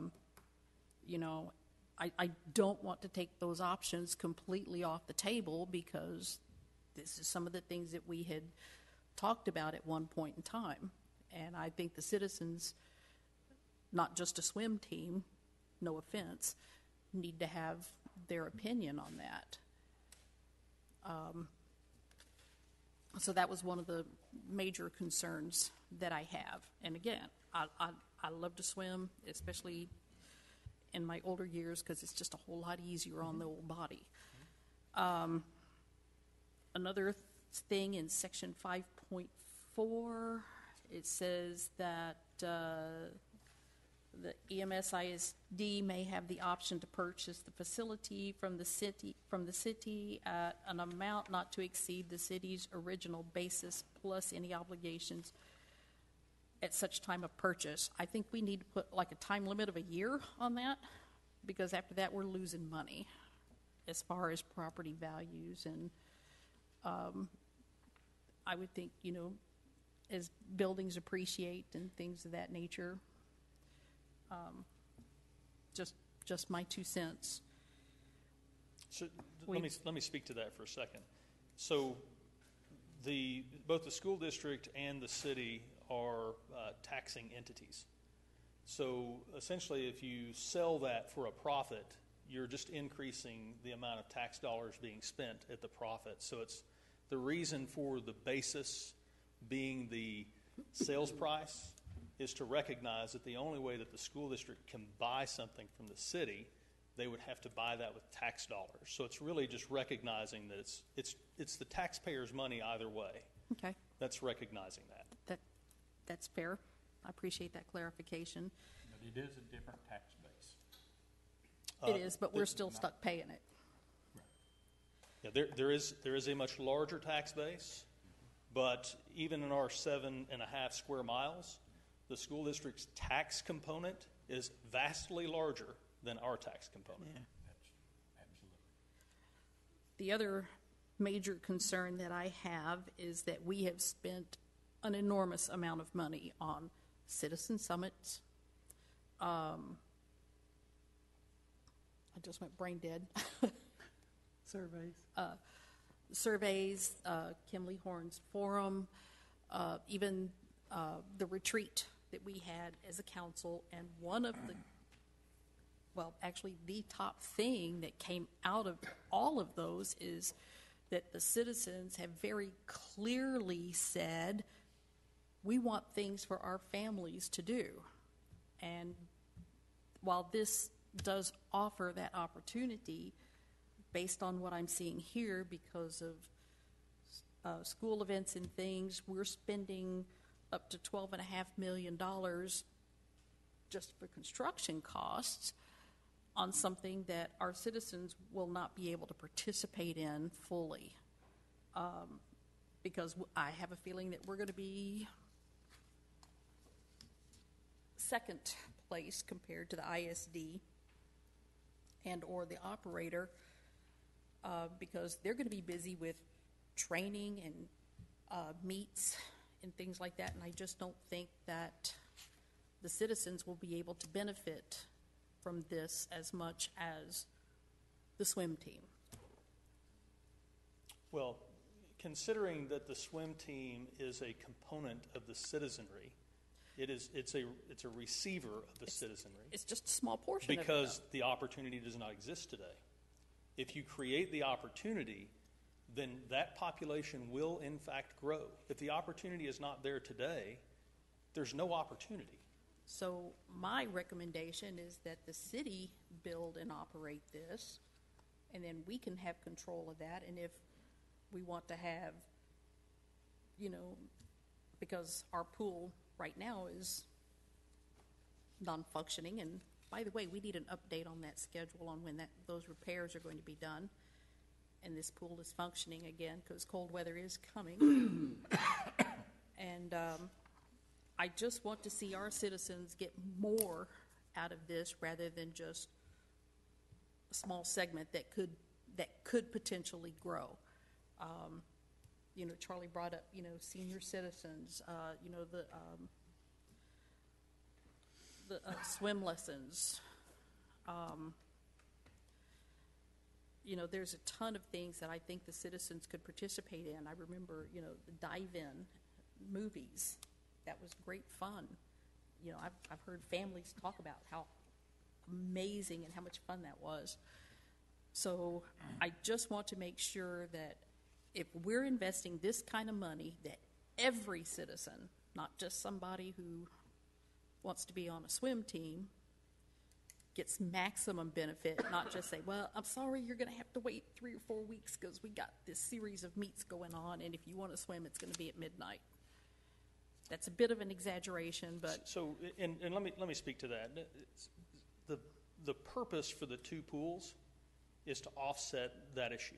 S6: don't want to take those options completely off the table because this is some of the things that we had talked about at one point in time. And I think the citizens, not just a swim team, no offense, need to have their opinion on that. So that was one of the major concerns that I have. And again, I love to swim, especially in my older years, because it's just a whole lot easier on the old body. Another thing in section 5.4, it says that the EMS ISD may have the option to purchase the facility from the city at an amount not to exceed the city's original basis plus any obligations at such time of purchase. I think we need to put like a time limit of a year on that, because after that we're losing money as far as property values. And I would think, as buildings appreciate and things of that nature, just my 2 cents.
S14: So let me speak to that for a second. So both the school district and the city are taxing entities. So essentially, if you sell that for a profit, you're just increasing the amount of tax dollars being spent at the profit. So it's the reason for the basis being the sales price is to recognize that the only way that the school district can buy something from the city, they would have to buy that with tax dollars. So it's really just recognizing that it's the taxpayers' money either way.
S6: Okay.
S14: That's recognizing that.
S6: That's fair. I appreciate that clarification.
S9: But it is a different tax base.
S6: It is, but we're still stuck paying it.
S14: Yeah, there is a much larger tax base, but even in our 7.5 square miles, the school district's tax component is vastly larger than our tax component.
S6: Yeah.
S9: Absolutely.
S6: The other major concern that I have is that we have spent an enormous amount of money on citizen summits. I just went brain dead. Surveys, Kimley Horn's forum, even the retreat that we had as a council. And one of the top thing that came out of all of those is that the citizens have very clearly said, we want things for our families to do. And while this does offer that opportunity, based on what I'm seeing here, because of school events and things, we're spending up to $12.5 million just for construction costs on something that our citizens will not be able to participate in fully. Because I have a feeling that we're going to be second place compared to the ISD and or the operator, because they're going to be busy with training and meets and things like that, and I just don't think that the citizens will be able to benefit from this as much as the swim team.
S14: Well, considering that the swim team is a component of the citizenry, it's a receiver of the citizenry.
S6: It's just a small portion of it,
S14: because
S6: though.
S14: the opportunity does not exist today. If you create the opportunity, then that population will in fact grow. If the opportunity is not there today, there's no opportunity.
S6: So my recommendation is that the city build and operate this, and then we can have control of that. And if we want to have, because our pool right now is non-functioning, and by the way, we need an update on that schedule on when those repairs are going to be done, and this pool is functioning again, because cold weather is coming. And I just want to see our citizens get more out of this rather than just a small segment that could potentially grow. Charlie brought up, senior citizens, the swim lessons. There's a ton of things that I think the citizens could participate in. I remember, the dive-in movies. That was great fun. I've heard families talk about how amazing and how much fun that was. So I just want to make sure that if we're investing this kind of money, that every citizen, not just somebody who wants to be on a swim team, gets maximum benefit, not just say, well, I'm sorry, you're going to have to wait 3 or 4 weeks because we got this series of meets going on, and if you want to swim, it's going to be at midnight. That's a bit of an exaggeration, but...
S14: So, and let me speak to that. The purpose for the two pools is to offset that issue.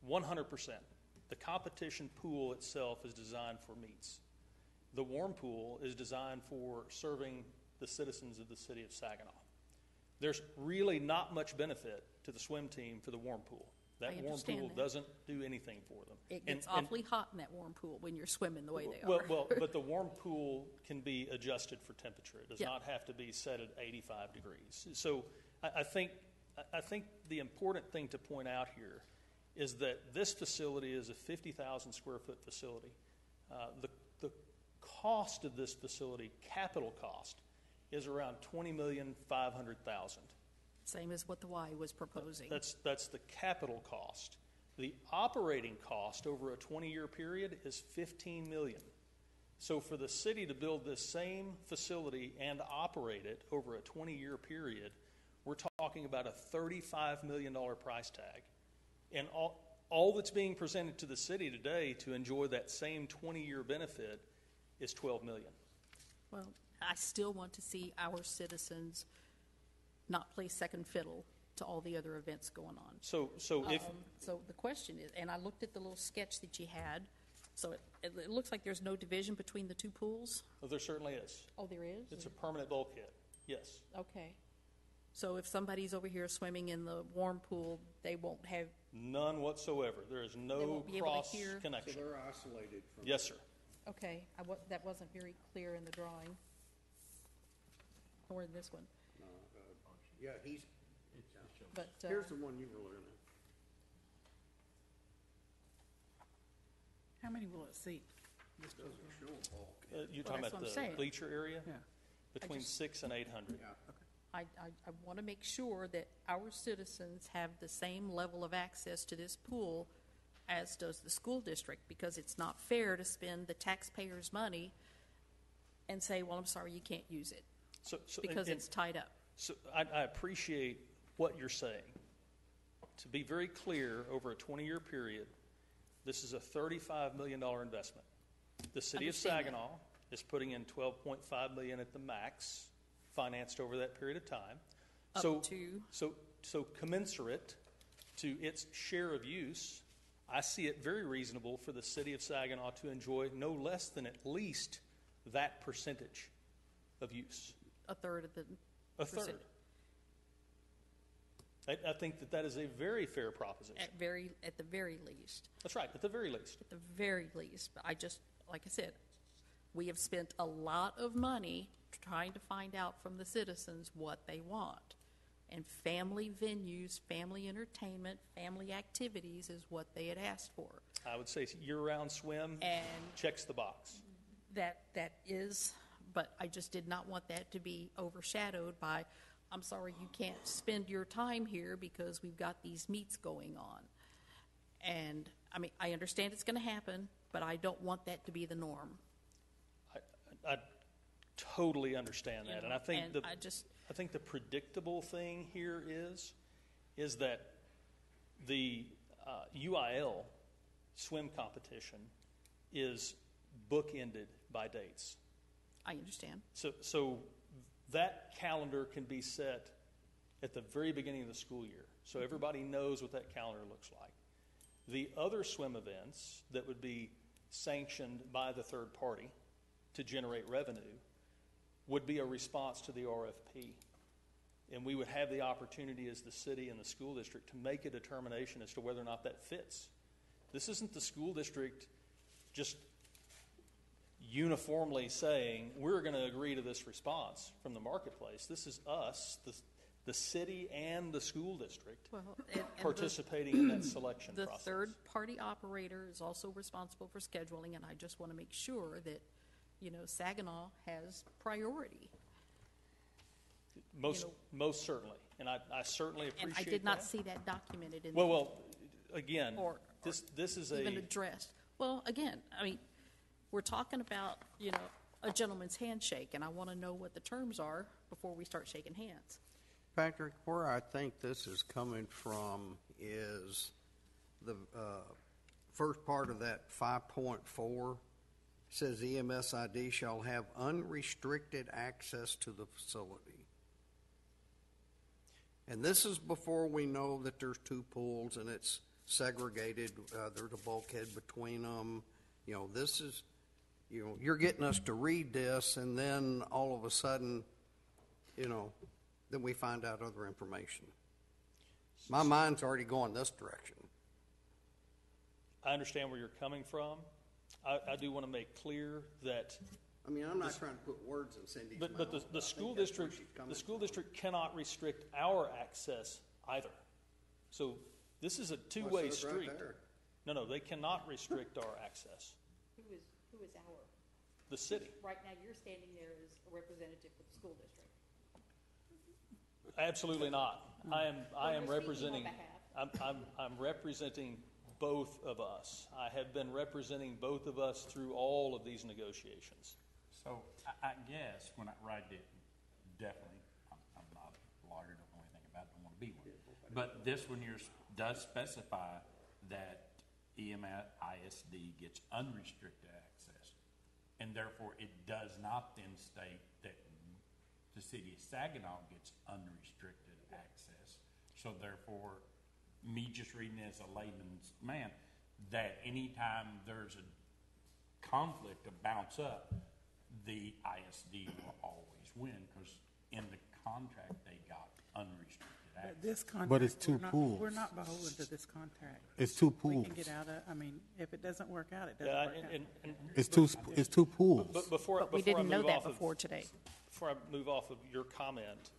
S14: 100%. The competition pool itself is designed for meets. The warm pool is designed for serving the citizens of the city of Saginaw. There's really not much benefit to the swim team for the warm pool. That warm pool doesn't do anything for them.
S6: It gets awfully hot in that warm pool when you're swimming the way they are.
S14: Well, but the warm pool can be adjusted for temperature. It does not have to be set at 85 degrees. So I think the important thing to point out here is that this facility is a 50,000 square foot facility. The cost of this facility, capital cost, is around $20,500,000.
S6: Same as what the Y was proposing.
S14: That's the capital cost. The operating cost over a 20-year period is $15 million. So for the city to build this same facility and operate it over a 20-year period, we're talking about a $35 million price tag. And all that's being presented to the city today to enjoy that same 20-year benefit is $12 million.
S6: Well, I still want to see our citizens not play second fiddle to all the other events going on.
S14: So
S6: the question is, and I looked at the little sketch that you had, so it looks like there's no division between the two pools?
S14: Oh, there certainly is.
S6: Oh, there is?
S14: It's a permanent bulkhead, yes.
S6: Okay. So if somebody's over here swimming in the warm pool, they won't have...
S14: None whatsoever. There is no cross connection.
S3: So they're isolated from...
S14: Yes, sir.
S6: Okay. That wasn't very clear in the drawing. Or in this one.
S3: Yeah, he's...
S6: But,
S3: here's the one you were looking at.
S1: How many will it seat?
S3: This doesn't show a bulk.
S14: You're talking about the bleacher area?
S1: Yeah.
S14: Between 600 and 800.
S3: Yeah.
S6: I want to make sure that our citizens have the same level of access to this pool as does the school district, because it's not fair to spend the taxpayers' money and say, well, I'm sorry, you can't use it because it's tied up.
S14: So I appreciate what you're saying. To be very clear, over a 20-year period, this is a $35 million investment. The city of Saginaw is putting in $12.5 million at the max, financed over that period of time. So commensurate to its share of use, I see it very reasonable for the city of Saginaw to enjoy no less than at least that percentage of use.
S6: A third of the...
S14: A third. I think that is a very fair proposition.
S6: At the very least.
S14: That's right, at the very least.
S6: At the very least. But like I said, we have spent a lot of money trying to find out from the citizens what they want. And family venues, family entertainment, family activities is what they had asked for.
S14: I would say year-round swim checks the box.
S6: That is, but I just did not want that to be overshadowed by, I'm sorry, you can't spend your time here because we've got these meets going on. And, I mean, I understand it's going to happen, but I don't want that to be the norm.
S14: I totally understand that. And I think
S6: and
S14: I think the predictable thing here is that The UIL swim competition is bookended by dates.
S6: I understand.
S14: So that calendar can be set at the very beginning of the school year, so everybody knows what that calendar looks like. The other swim events that would be sanctioned by the third party to generate revenue would be a response to the RFP. And we would have the opportunity as the city and the school district to make a determination as to whether or not that fits. This isn't the school district just uniformly saying, we're going to agree to this response from the marketplace. This is us, the city and the school district,
S6: And
S14: participating in that selection
S6: the
S14: process.
S6: third-party operator is also responsible for scheduling, and I just want to make sure that, Saginaw has priority.
S14: Most certainly. And I certainly appreciate
S6: And
S14: that.
S6: I did not see that documented in
S14: Well, again,
S6: or
S14: this is
S6: even
S14: a...
S6: addressed. Well, again, we're talking about, a gentleman's handshake, and I want to know what the terms are before we start shaking hands.
S3: Patrick, where I think this is coming from is the first part of that 5.4 says EMSID shall have unrestricted access to the facility. And this is before we know that there's two pools and it's segregated, there's a bulkhead between them. This is, you're getting us to read this, and then all of a sudden, then we find out other information. My mind's already going this direction.
S14: I understand where you're coming from. I do want to make clear that...
S3: I'm not trying to put words in Cindy's mouth.
S14: But the school district cannot restrict our access either. So this is a two-way street.
S3: Right there.
S14: No, they cannot restrict our access.
S15: Who is our?
S14: The city.
S15: Right now, you're standing there as a representative for the school district.
S14: Absolutely not. I am
S15: Well,
S14: representing.
S15: on behalf.
S14: I'm representing both of us. I have been representing both of us through all of these negotiations.
S9: So I guess when I write it, definitely, I'm not a lawyer, don't know anything about it, don't want to be one. But this one here does specify that EMS ISD gets unrestricted access. And therefore, it does not then state that the city of Saginaw gets unrestricted access. So therefore, me just reading as a layman's man, that anytime there's a conflict, a bounce up, the ISD will always win, because in the contract they got unrestricted access.
S1: This contract,
S10: But it's two pools.
S1: We're not beholden to this contract.
S10: It's two
S1: We
S10: pools.
S1: can get out of, if it doesn't work out, it doesn't work out.
S14: And
S10: It's two pools.
S14: But before
S6: But we didn't
S14: I
S6: know
S14: move
S6: that
S14: off of-
S6: before today.
S14: Before I move off of your comment,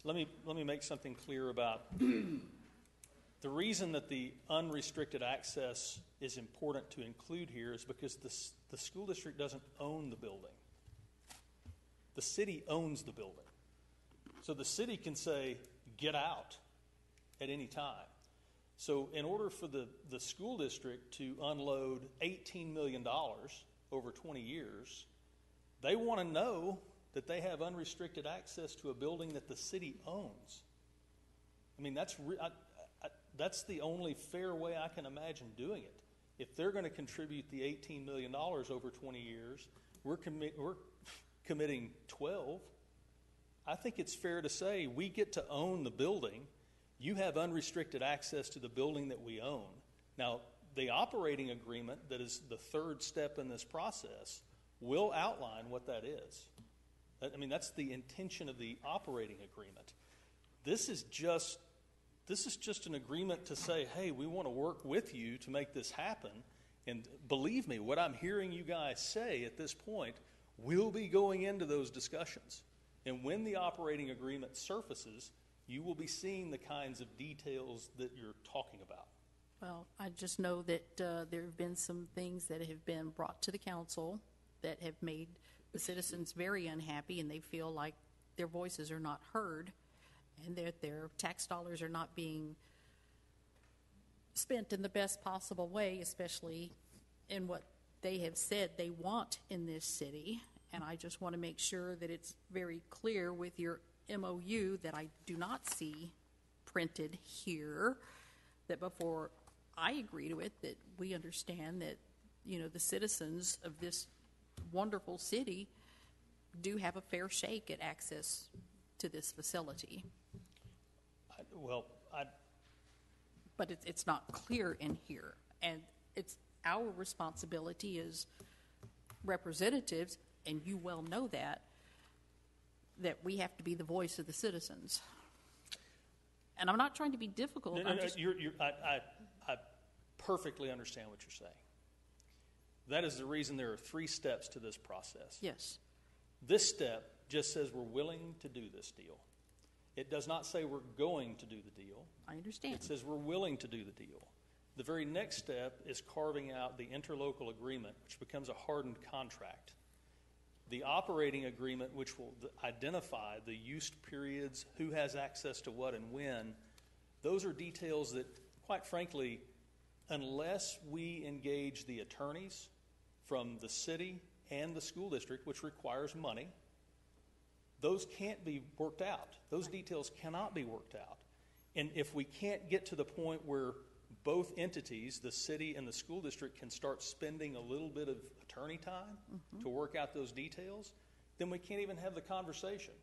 S14: let me make something clear about the reason that the unrestricted access is important to include here is because the school district doesn't own the building. The city owns the building. So the city can say, get out at any time. So in order for the school district to unload $18 million over 20 years, they want to know that they have unrestricted access to a building that the city owns. That's the only fair way I can imagine doing it. If they're going to contribute the $18 million over 20 years, we're committing 12. I think it's fair to say we get to own the building. You have unrestricted access to the building that we own. Now, the operating agreement that is the third step in this process will outline what that is. That's the intention of the operating agreement. This is just an agreement to say, hey, we want to work with you to make this happen. And believe me, what I'm hearing you guys say at this point, we'll be going into those discussions. And when the operating agreement surfaces, you will be seeing the kinds of details that you're talking about.
S6: Well, I just know that there have been some things that have been brought to the council that have made the citizens very unhappy, and they feel like their voices are not heard, and that their tax dollars are not being spent in the best possible way, especially in what they have said they want in this city. And I just want to make sure that it's very clear with your MOU that I do not see printed here, that before I agree to it, that we understand that, the citizens of this wonderful city do have a fair shake at access to this facility. But it's not clear in here. And it's our responsibility as representatives, and you well know that we have to be the voice of the citizens. And I'm not trying to be difficult.
S14: I perfectly understand what you're saying. That is the reason there are 3 steps to this process.
S6: Yes.
S14: This step just says we're willing to do this deal. It does not say we're going to do the deal.
S6: I understand.
S14: It says we're willing to do the deal. The very next step is carving out the interlocal agreement, which becomes a hardened contract. The operating agreement, which will identify the use periods, who has access to what and when, those are details that, quite frankly, unless we engage the attorneys from the city and the school district, which requires money, those can't be worked out. Those details cannot be worked out. And if we can't get to the point where both entities, the city and the school district, can start spending a little bit of attorney time to work out those details, then we can't even have the conversation.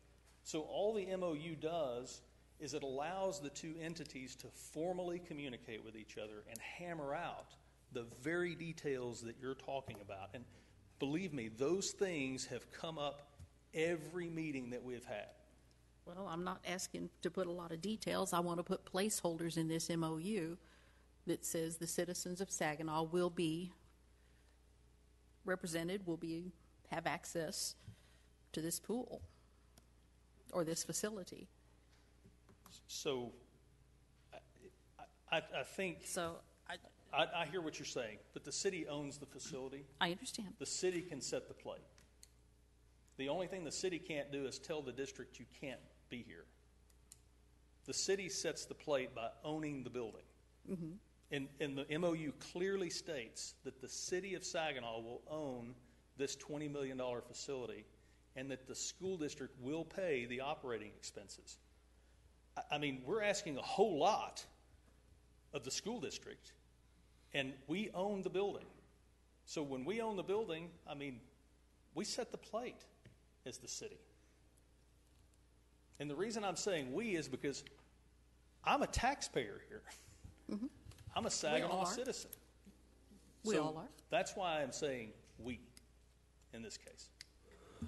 S14: So all the MOU does is it allows the 2 entities to formally communicate with each other and hammer out the very details that you're talking about. And believe me, those things have come up every meeting that we've had.
S6: Well, I'm not asking to put a lot of details. I want to put placeholders in this MOU that says the citizens of Saginaw will be represented, have access to this pool or this facility.
S14: So I think...
S6: So
S14: I hear what you're saying, but the city owns the facility.
S6: I understand.
S14: The city can set the plate. The only thing the city can't do is tell the district you can't be here. The city sets the plate by owning the building. And the MOU clearly states that the city of Saginaw will own this $20 million facility and that the school district will pay the operating expenses. I mean, we're asking a whole lot of the school district, and we own the building. So when we own the building, I mean, we set the plate as the city. And the reason I'm saying we is because I'm a taxpayer here. I'm a Saginaw citizen.
S6: We all are.
S14: That's why I'm saying we in this case.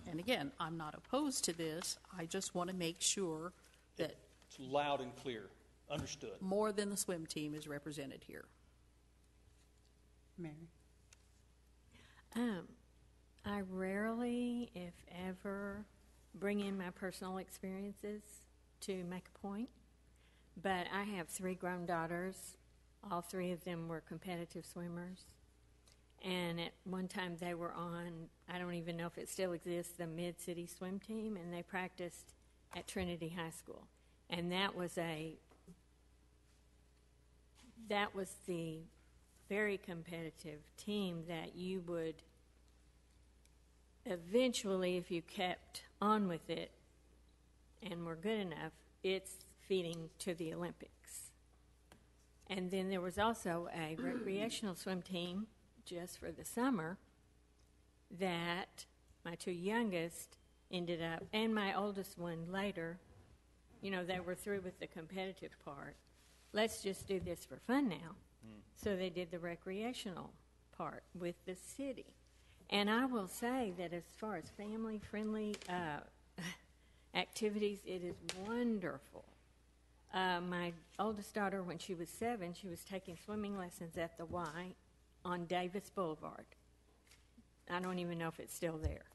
S6: And again, I'm not opposed to this. I just want to make sure that
S14: it's loud and clear. Understood.
S6: More than the swim team is represented here.
S1: Mary?
S4: I rarely, if ever, bring in my personal experiences to make a point, but I have 3 grown daughters. All 3 of them were competitive swimmers, and at one time they were on, I don't even know if it still exists, the Mid-City swim team, and they practiced at Trinity High School. And that was the very competitive team that you would eventually, if you kept on with it and were good enough, it's feeding to the Olympics. And then there was also a recreational swim team just for the summer that my 2 youngest ended up, and my oldest one later, they were through with the competitive part. Let's just do this for fun now. So they did the recreational part with the city. And I will say that as far as family-friendly activities, it is wonderful. My oldest daughter, when she was 7, she was taking swimming lessons at the Y on Davis Boulevard. I don't even know if it's still there.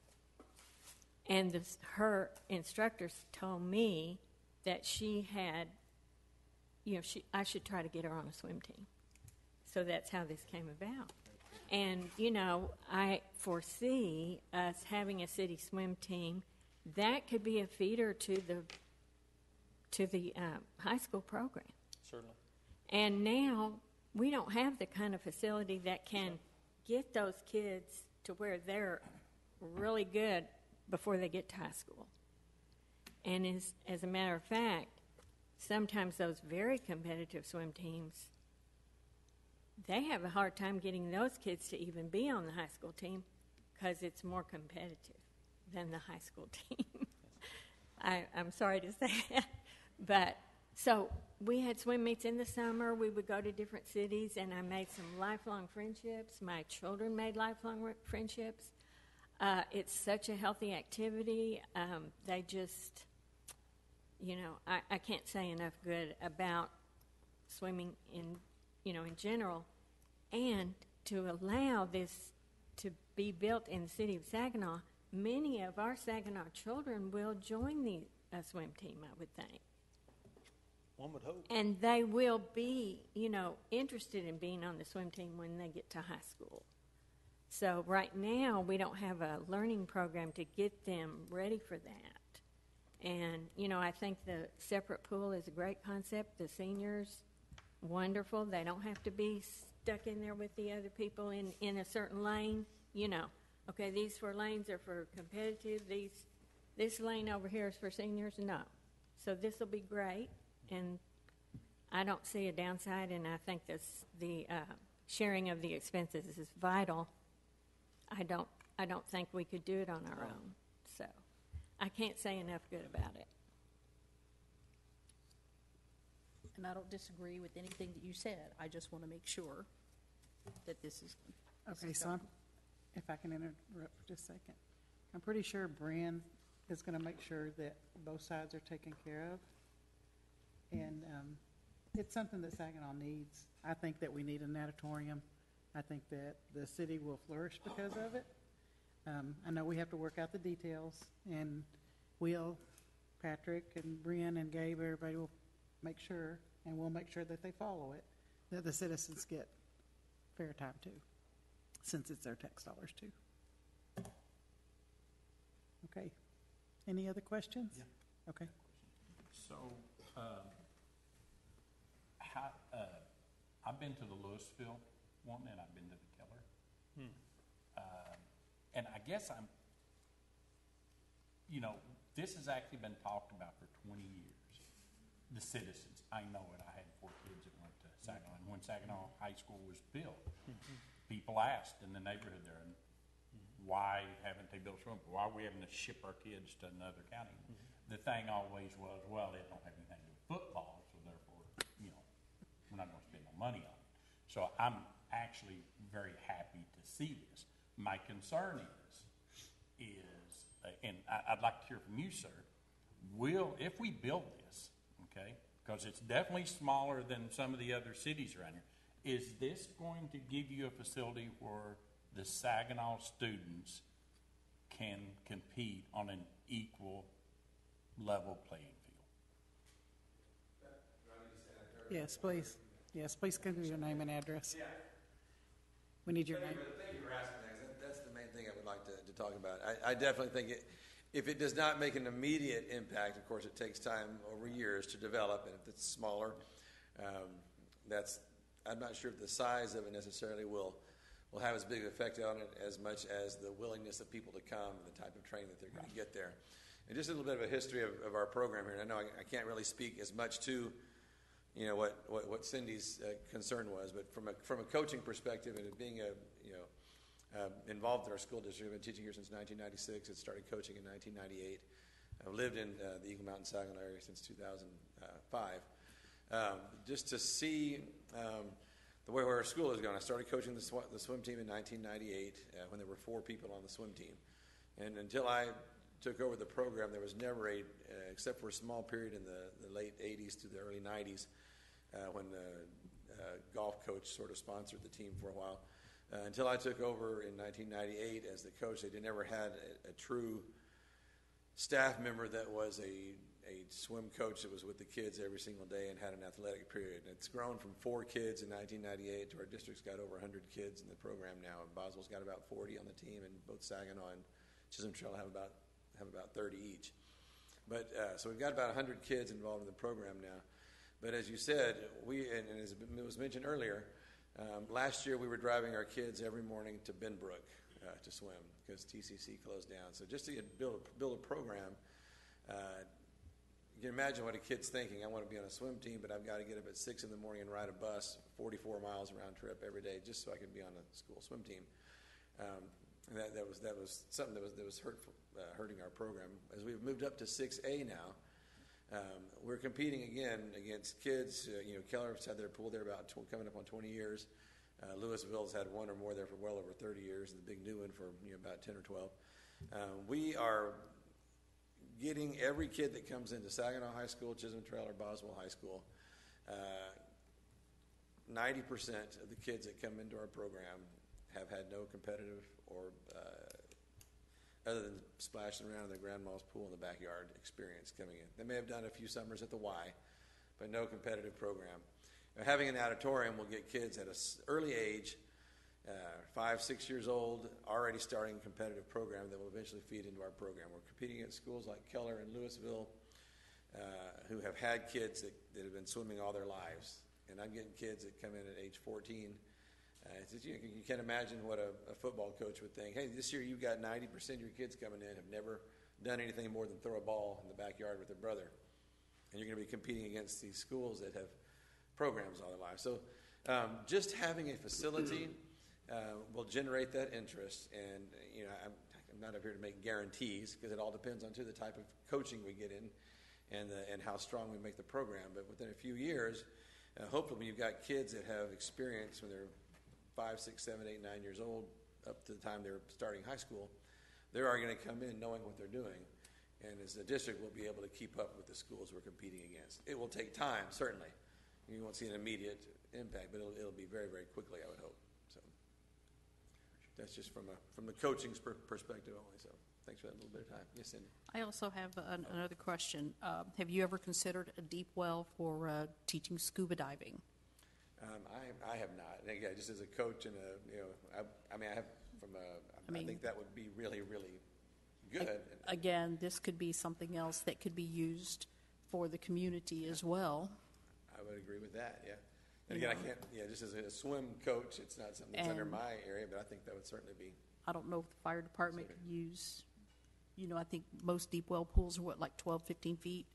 S4: And her instructors told me that she had, I should try to get her on a swim team. So that's how this came about. And, I foresee us having a city swim team that could be a feeder to the high school program.
S14: Certainly.
S4: And now we don't have the kind of facility that can get those kids to where they're really good before they get to high school. And as a matter of fact, sometimes those very competitive swim teams they have a hard time getting those kids to even be on the high school team because it's more competitive than the high school team. I'm sorry to say that. But so we had swim meets in the summer. We would go to different cities, and I made some lifelong friendships. My children made lifelong friendships. It's such a healthy activity. They just, I can't say enough good about swimming in general. And to allow this to be built in the city of Saginaw, many of our Saginaw children will join the swim team, I would think.
S14: One would hope.
S4: And they will be, interested in being on the swim team when they get to high school. So right now, we don't have a learning program to get them ready for that. And, I think the separate pool is a great concept. The seniors, wonderful. They don't have to be stuck in there with the other people in a certain lane. Okay, these 4 lanes are for competitive. This lane over here is for seniors. No. So this will be great. And I don't see a downside, and I think the sharing of the expenses is vital. I don't think we could do it on our own. So I can't say enough good about it.
S6: And I don't disagree with anything that you said. I just want to make sure that this is.
S1: Okay, so if I can interrupt for just a second. I'm pretty sure Brian is going to make sure that both sides are taken care of. And it's something that Saginaw needs. I think that we need an auditorium. I think that the city will flourish because of it. I know we have to work out the details, and Patrick and Brian and Gabe, everybody will make sure, and we'll make sure that they follow it, that the citizens get fair time too, since it's their tax dollars too. Okay. Any other questions?
S9: Yeah.
S1: Okay.
S9: So, I've been to the Louisville one, and I've been to the Keller. And I guess this has actually been talked about for 20 years. The citizens, I know it. I had 4 kids that went to Saginaw, and when Saginaw High School was built, people asked in the neighborhood there, why haven't they built swimming pool? Why are we having to ship our kids to another county? The thing always was, well, it don't have anything to do with football, so therefore, we're not going to spend no money on it. So I'm actually very happy to see this. My concern is, and I'd like to hear from you, sir, if we build this, okay, because it's definitely smaller than some of the other cities around here, is this going to give you a facility where the Saginaw students can compete on an equal level playing field?
S1: Yes, please. Yes, please give me your name and address.
S16: Yeah.
S1: We need your name.
S16: Thank you for asking that. That's the main thing I would like to talk about. I definitely think if it does not make an immediate impact, of course, it takes time over years to develop, and if it's smaller, I'm not sure if the size of it necessarily will have as big an effect on it as much as the willingness of people to come and the type of training that they're going to get there. And just a little bit of a history of our program here. And I know I can't really speak as much to what Cindy's concern was, but from a coaching perspective and being involved in our school district, I've been teaching here since 1996. I started coaching in 1998. I've lived in the Eagle Mountain Saginaw area since 2005. Just to see the way where our school is going. I started coaching the swim team in 1998 when there were 4 people on the swim team. And until I took over the program, there was never except for a small period in the late 80s to the early 90s when the golf coach sort of sponsored the team for a while. Until I took over in 1998 as the coach, they never had a true staff member that was a swim coach that was with the kids every single day and had an athletic period. And it's grown from 4 kids in 1998 to our district's got over 100 kids in the program now. And Boswell's got about 40 on the team, and both Saginaw and Chisholm Trail have about 30 each. But so we've got about 100 kids involved in the program now. But as you said, and as it was mentioned earlier, last year we were driving our kids every morning to Benbrook to swim because TCC closed down. So just to build a program, you can imagine what a kid's thinking. I want to be on a swim team, but I've got to get up at 6 in the morning and ride a bus 44 miles round trip every day just so I can be on a school swim team. And that was something that was hurting our program. As we've moved up to 6A now, we're competing again against kids. Keller's had their pool there coming up on 20 years. Louisville's had one or more there for well over 30 years, and the big new one for about 10 or 12. We are getting every kid that comes into Saginaw High School, Chisholm Trail, or Boswell High School. 90% of the kids that come into our program have had no competitive or other than splashing around in their grandma's pool in the backyard experience coming in. They may have done a few summers at the Y, but no competitive program. Having an auditorium will get kids at an early age, 5, 6 years old, already starting a competitive program that will eventually feed into our program. We're competing at schools like Keller and Louisville, who have had kids that have been swimming all their lives. And I'm getting kids that come in at age 14. You can't imagine what a football coach would think. Hey, this year you've got 90% of your kids coming in have never done anything more than throw a ball in the backyard with their brother. And you're going to be competing against these schools that have programs all their lives. So just having a facility will generate that interest. And I'm not up here to make guarantees because it all depends on the type of coaching we get in and how strong we make the program. But within a few years, hopefully when you've got kids that have experience when they're 5, 6, 7, 8, 9 years old, up to the time they're starting high school, they're going to come in knowing what they're doing. And as a district, we'll be able to keep up with the schools we're competing against. It will take time, certainly. You won't see an immediate impact, but it'll be very, very quickly, I would hope. So that's just from the coaching perspective only. So thanks for that little bit of time. Yes, Cindy.
S6: I also have another question. Have you ever considered a deep well for teaching scuba diving?
S16: I have not. And again, just as a coach and I think that would be really, really good.
S6: Again, this could be something else that could be used for the community as well.
S16: I would agree with that, yeah. And again, I can't, just as a swim coach, it's not something that's under my area, but I think that would certainly be.
S6: I don't know if the fire department could use, I think most deep well pools are like 12, 15 feet.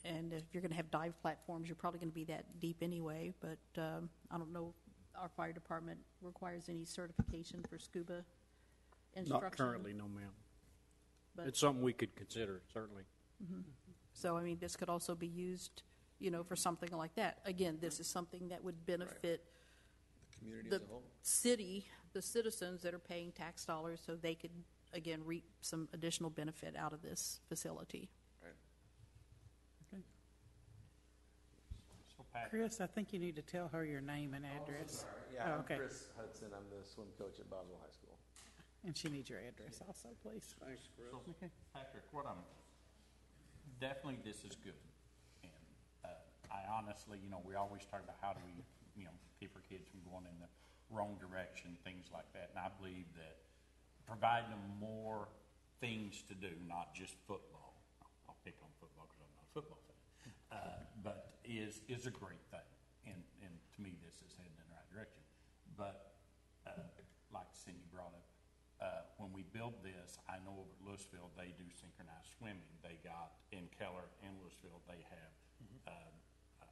S6: And if you're going to have dive platforms, you're probably going to be that deep anyway. But I don't know if our fire department requires any certification for scuba instruction.
S17: Not currently, no, ma'am.
S6: But
S17: it's something we could consider, certainly.
S6: Mm-hmm. So, this could also be used, for something like that. Again, this is something that would benefit
S16: the community
S6: the
S16: as a whole.
S6: City, the citizens that are paying tax dollars, so they could, again, reap some additional benefit out of this facility.
S1: Chris, I think you need to tell her your name and address.
S16: Yeah,
S1: okay.
S16: I'm Chris Hudson. I'm the swim coach at Boswell High School.
S1: And she needs your address also, please.
S3: Thanks, Chris.
S9: So,
S1: Okay.
S9: Patrick, definitely this is good. And I honestly, we always talk about how do we, keep our kids from going in the wrong direction, things like that. And I believe that providing them more things to do, not just football. I'll pick on football because I'm not a football fan. But is a great thing, and to me this is heading in the right direction. But like Cindy brought up, when we build this, I know over at Louisville they do synchronized swimming. They got in Keller and Louisville they have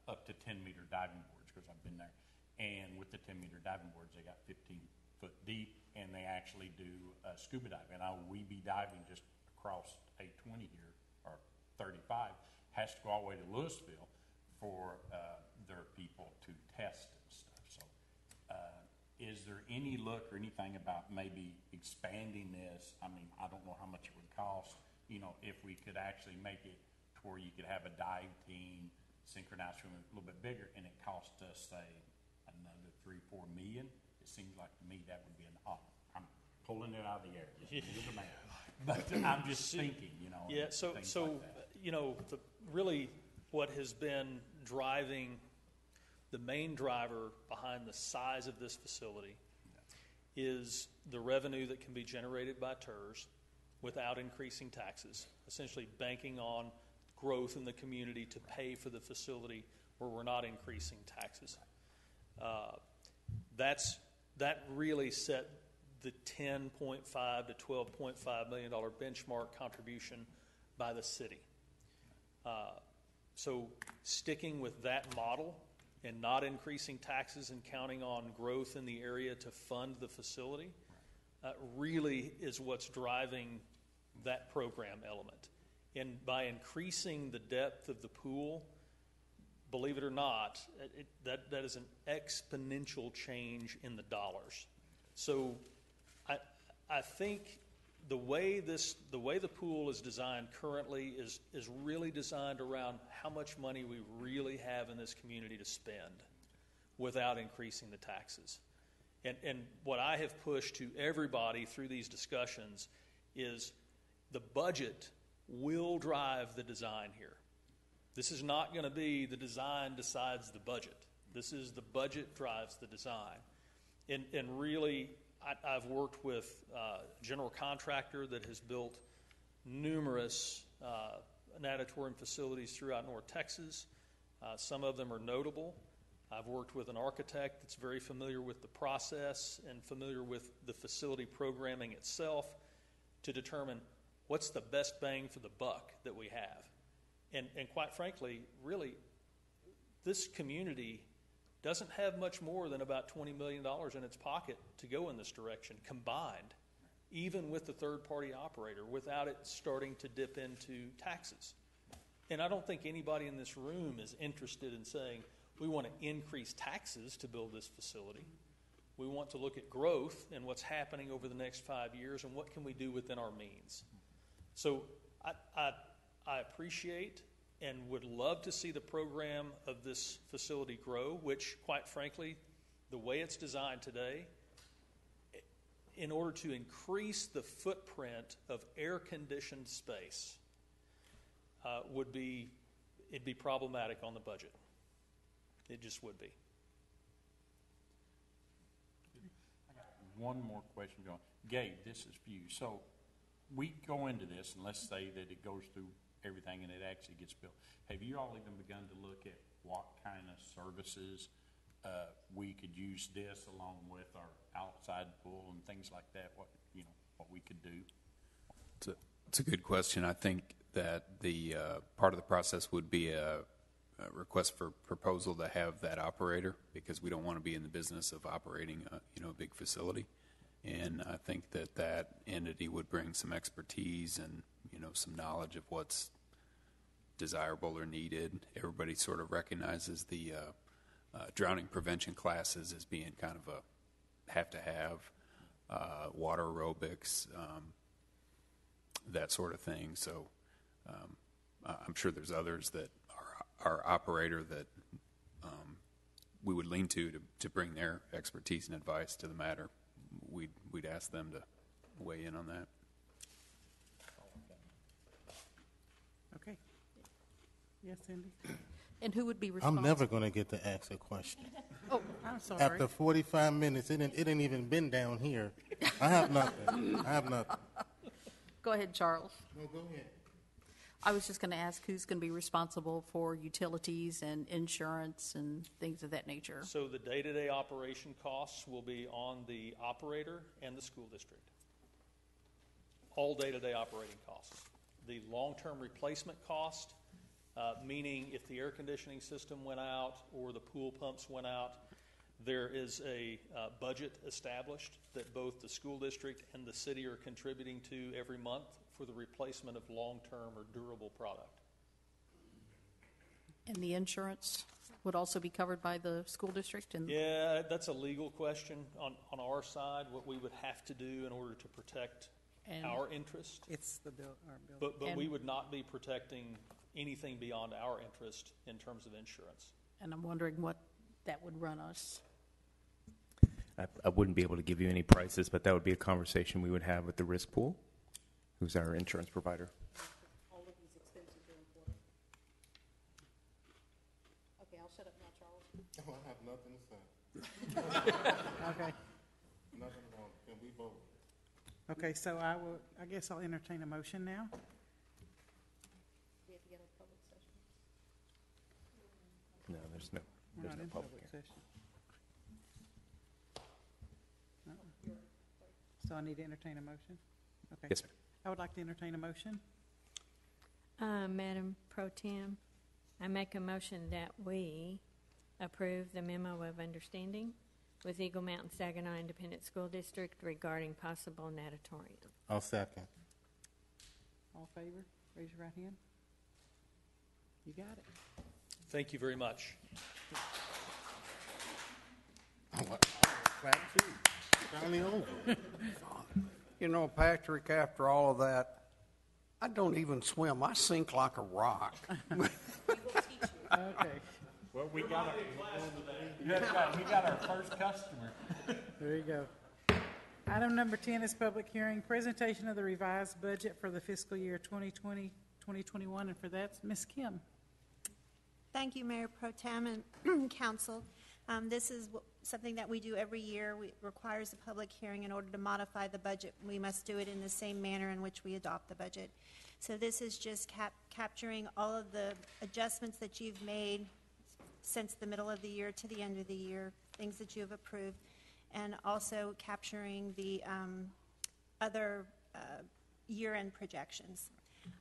S9: up to 10-meter diving boards because I've been there, and with the 10-meter diving boards they got 15 foot deep, and they actually do scuba diving. Now we be diving just across 820 here or 35. Has to go all the way to Louisville for their people to test and stuff. So is there any look or anything about maybe expanding this? I don't know how much it would cost, if we could actually make it to where you could have a dive team, synchronized swimming a little bit bigger, and it cost us, say, another $3-4 million. It seems like to me that would be an option. I'm pulling it out of the air. Just do the math. But I'm just thinking,
S14: Yeah, so like that. Really what has been driving, the main driver behind the size of this facility is the revenue that can be generated by TERS without increasing taxes, essentially banking on growth in the community to pay for the facility where we're not increasing taxes. That really set the $10.5 to $12.5 million benchmark contribution by the city. So sticking with that model and not increasing taxes and counting on growth in the area to fund the facility really is what's driving that program element. And by increasing the depth of the pool, believe it or not, that is an exponential change in the dollars. So I think the way the pool is designed currently is really designed around how much money we really have in this community to spend without increasing the taxes. And what I have pushed to everybody through these discussions is the budget will drive the design here. This is not going to be the design decides the budget. This is the budget drives the design. And really, I've worked with a general contractor that has built numerous natatorium facilities throughout North Texas. Some of them are notable. I've worked with an architect that's very familiar with the process and familiar with the facility programming itself to determine what's the best bang for the buck that we have. And quite frankly, really, this community doesn't have much more than about $20 million in its pocket to go in this direction, combined, even with the third-party operator, without it starting to dip into taxes. And I don't think anybody in this room is interested in saying, we want to increase taxes to build this facility. We want to look at growth and what's happening over the next 5 years and what can we do within our means. So I appreciate and would love to see the program of this facility grow, which, quite frankly, the way it's designed today, in order to increase the footprint of air-conditioned space, it'd be problematic on the budget. It just would be.
S9: I got one more question going. Gabe, this is for you. So we go into this, and let's say that it goes through everything and it actually gets built. Have you all even begun to look at what kind of services we could use this along with our outside pool and things like that? What we could do?
S12: It's a good question. I think that the part of the process would be a request for proposal to have that operator, because we don't want to be in the business of operating a big facility. And I think that entity would bring some expertise and some knowledge of what's desirable or needed. Everybody sort of recognizes the drowning prevention classes as being kind of a have-to-have, water aerobics, that sort of thing. So I'm sure there's others that our operator that we would lean to bring their expertise and advice to the matter. We'd ask them to weigh in on that.
S1: Okay. Yes, Cindy?
S6: And who would be responsible?
S10: I'm never going to get to ask a question.
S6: Oh,
S1: I'm sorry.
S10: After 45 minutes, it ain't even been down here. I have nothing.
S6: Go ahead, Charles.
S10: No, go ahead.
S6: I was just going to ask who's going to be responsible for utilities and insurance and things of that nature.
S14: So the day-to-day operation costs will be on the operator and the school district. All day-to-day operating costs. The long-term replacement cost, meaning if the air conditioning system went out or the pool pumps went out, there is a budget established that both the school district and the city are contributing to every month for the replacement of long-term or durable product.
S6: And the insurance would also be covered by the school district?
S14: Yeah, that's a legal question on our side, what we would have to do in order to protect our interest.
S1: It's our bill.
S14: But we would not be protecting anything beyond our interest in terms of insurance.
S6: And I'm wondering what that would run us.
S7: I wouldn't be able to give you any prices, but that would be a conversation we would have with the risk pool, who's our insurance provider.
S15: All of these expenses are important. Okay, I'll shut up now, Charles.
S10: Oh, I have nothing to say.
S1: Okay.
S10: Nothing wrong. Can we vote?
S1: Okay, so I guess I'll entertain a motion now.
S15: We have to get a public session.
S7: No, there's no
S1: We're not in
S7: public
S1: public
S7: hearing.
S1: session. So I need to entertain a motion? Okay.
S7: Yes, sir.
S1: I would like to entertain a motion.
S4: Madam Pro Tem, I make a motion that we approve the memo of understanding with Eagle Mountain Saginaw Independent School District regarding possible natatorium.
S10: I'll second.
S1: All in favor? Raise your right hand. You got it.
S14: Thank you very much.
S10: Clap too. Finally over.
S3: You know, Patrick, after all of that, I don't even swim. I sink like a rock.
S1: Okay.
S9: Well, we got our first customer.
S1: There you go. Item number 10 is public hearing, presentation of the revised budget for the fiscal year 2020, 2021, and for that, Ms. Kim.
S18: Thank you, Mayor Pro Tem and Council. This is something that we do every year. It requires a public hearing in order to modify the budget. We must do it in the same manner in which we adopt the budget. So this is just capturing all of the adjustments that you've made since the middle of the year to the end of the year, things that you have approved, and also capturing the other year-end projections.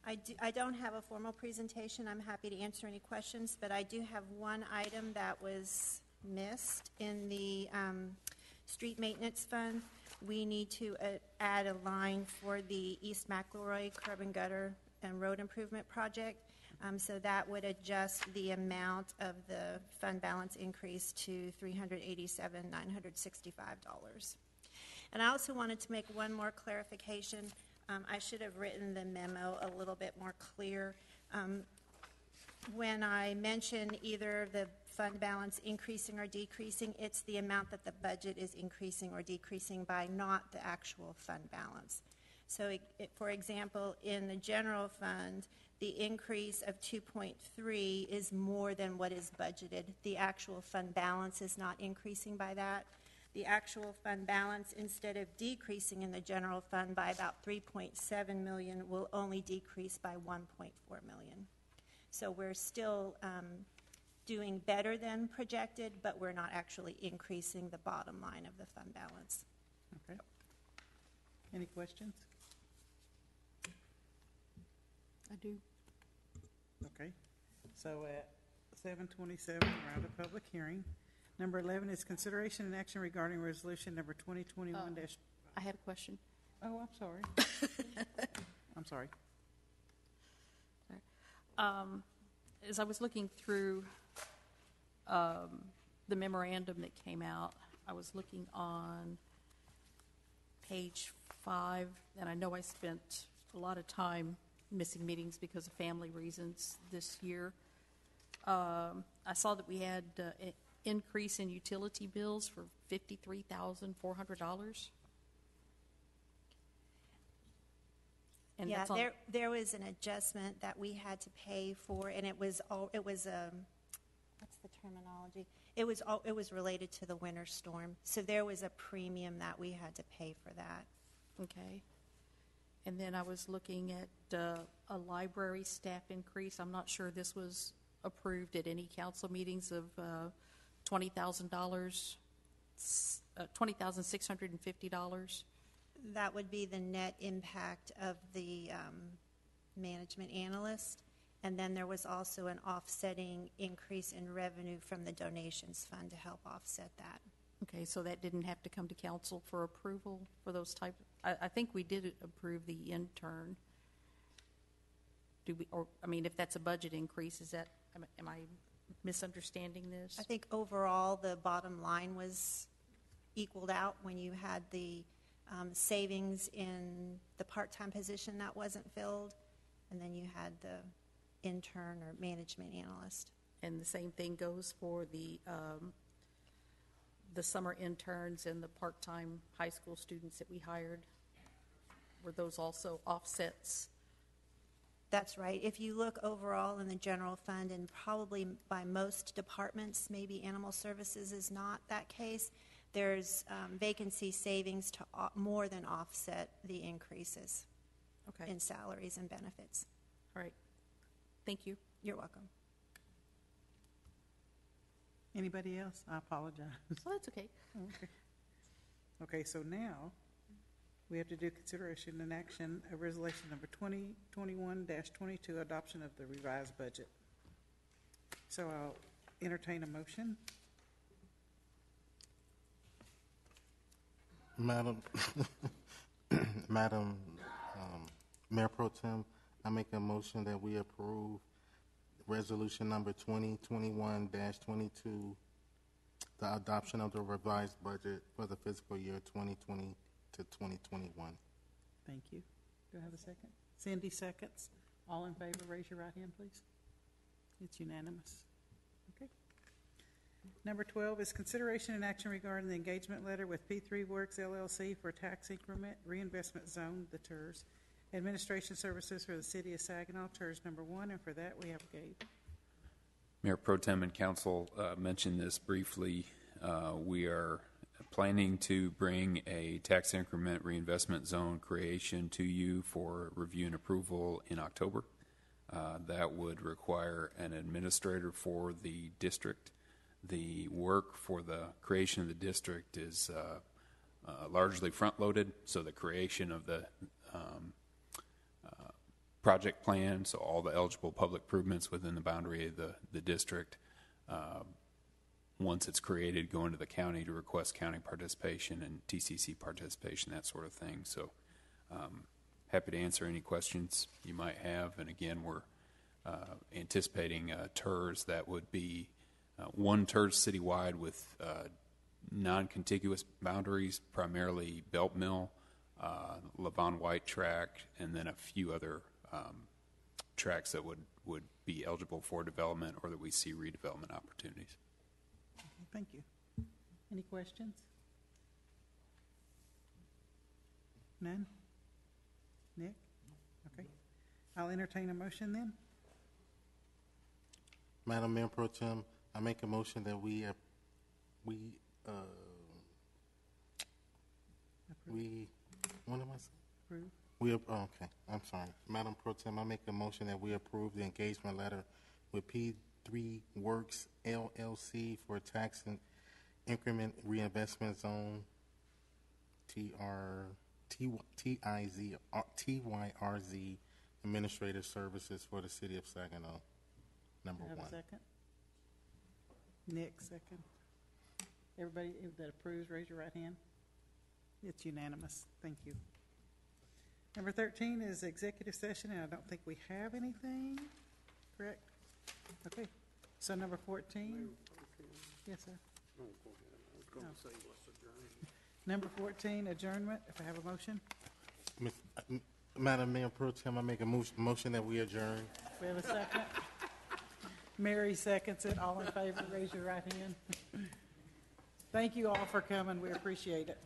S18: I don't have a formal presentation. I'm happy to answer any questions, but I do have one item that was missed in the street maintenance fund. We need to add a line for the East McElroy curb and gutter and road improvement project. So that would adjust the amount of the fund balance increase to $387,965. And I also wanted to make one more clarification. I should have written the memo a little bit more clear. When I mention either the fund balance increasing or decreasing, it's the amount that the budget is increasing or decreasing by, not the actual fund balance. So, for example, in the general fund, the increase of 2.3 is more than what is budgeted. The actual fund balance is not increasing by that. The actual fund balance, instead of decreasing in the general fund by about $3.7 million, will only decrease by $1.4 million. So we're still doing better than projected, but we're not actually increasing the bottom line of the fund balance.
S1: Okay. Any questions?
S6: I do.
S1: Okay. So at 7:27, we're out of public hearing. Number 11 is consideration and action regarding resolution number 2021
S6: I had a question.
S1: Oh, I'm sorry. I'm sorry.
S6: As I was looking through the memorandum that came out, I was looking on page 5, and I know I spent a lot of time missing meetings because of family reasons this year. I saw that we had an increase in utility bills for $53,400. And
S18: yeah,
S6: that's
S18: there was an adjustment that we had to pay for, and it was what's the terminology? It was related to the winter storm. So there was a premium that we had to pay for that.
S6: Okay. And then I was looking at a library staff increase. I'm not sure this was approved at any council meetings of $20,000, $20,650.
S18: That would be the net impact of the management analyst. And then there was also an offsetting increase in revenue from the donations fund to help offset that.
S6: Okay, so that didn't have to come to council for approval for those type. I think we did approve the intern. Do we? Or I mean, if that's a budget increase, is that? Am I misunderstanding this?
S18: I think overall the bottom line was equaled out when you had the savings in the part-time position that wasn't filled, and then you had the intern or management analyst.
S6: And the same thing goes for the summer interns and the part-time high school students that we hired. Were those also offsets?
S18: That's right. If you look overall in the general fund, and probably by most departments, maybe animal services is not that case, there's vacancy savings to more than offset the increases in salaries and benefits.
S6: All right. Thank you.
S18: You're welcome.
S1: Anybody else? I apologize.
S6: Well, that's okay.
S1: Okay. Okay, so now we have to do consideration and action of resolution number 2021-22, adoption of the revised budget. So I'll entertain a motion.
S10: Madam Mayor Pro Tem, I make a motion that we approve resolution number 2021-22, the adoption of the revised budget for the fiscal year 2020 to 2021.
S1: Thank you. Do I have a second? Cindy seconds. All in favor, raise your right hand, please. It's unanimous. Okay. Number 12 is consideration and action regarding the engagement letter with P3 Works LLC for tax increment reinvestment zone, the TERS, administration services for the city of Saginaw, TERS number 1, and for that we have Gabe.
S12: Mayor Pro Tem and Council mentioned this briefly. We are planning to bring a tax increment reinvestment zone creation to you for review and approval in October. That would require an administrator for the district. The work for the creation of the district is largely front-loaded, so the creation of the project plan, so all the eligible public improvements within the boundary of the district, once it's created, go into the county to request county participation and TCC participation, that sort of thing. So happy to answer any questions you might have. And again, we're anticipating TERS that would be one TERS citywide with non-contiguous boundaries, primarily Belt Mill, Levon White Track, and then a few other tracks that would be eligible for development or that we see redevelopment opportunities.
S1: Okay, thank you. Any questions? None? Nick? Okay. I'll entertain a motion then.
S10: Madam Mayor Pro Tem, I make a motion that we what am I saying?
S1: Approve.
S10: Okay, I'm sorry. Madam Pro Tem, I make a motion that we approve the engagement letter with P3 Works LLC for tax and increment reinvestment zone TYRZ administrative services for the city of Saginaw. Number
S1: Have
S10: 1.
S1: a second? Nick, second. Everybody that approves, raise your right hand. It's unanimous. Thank you. Number 13 is executive session, and I don't think we have anything, correct? Okay. So number 14. Yes, sir.
S3: No, go ahead. I was going to say let's adjourn.
S1: Number 14, adjournment, if I have a motion.
S10: Madam Mayor Pro Tem, I make a motion that we adjourn.
S1: We have a second. Mary seconds it. All in favor, raise your right hand. Thank you all for coming. We appreciate it.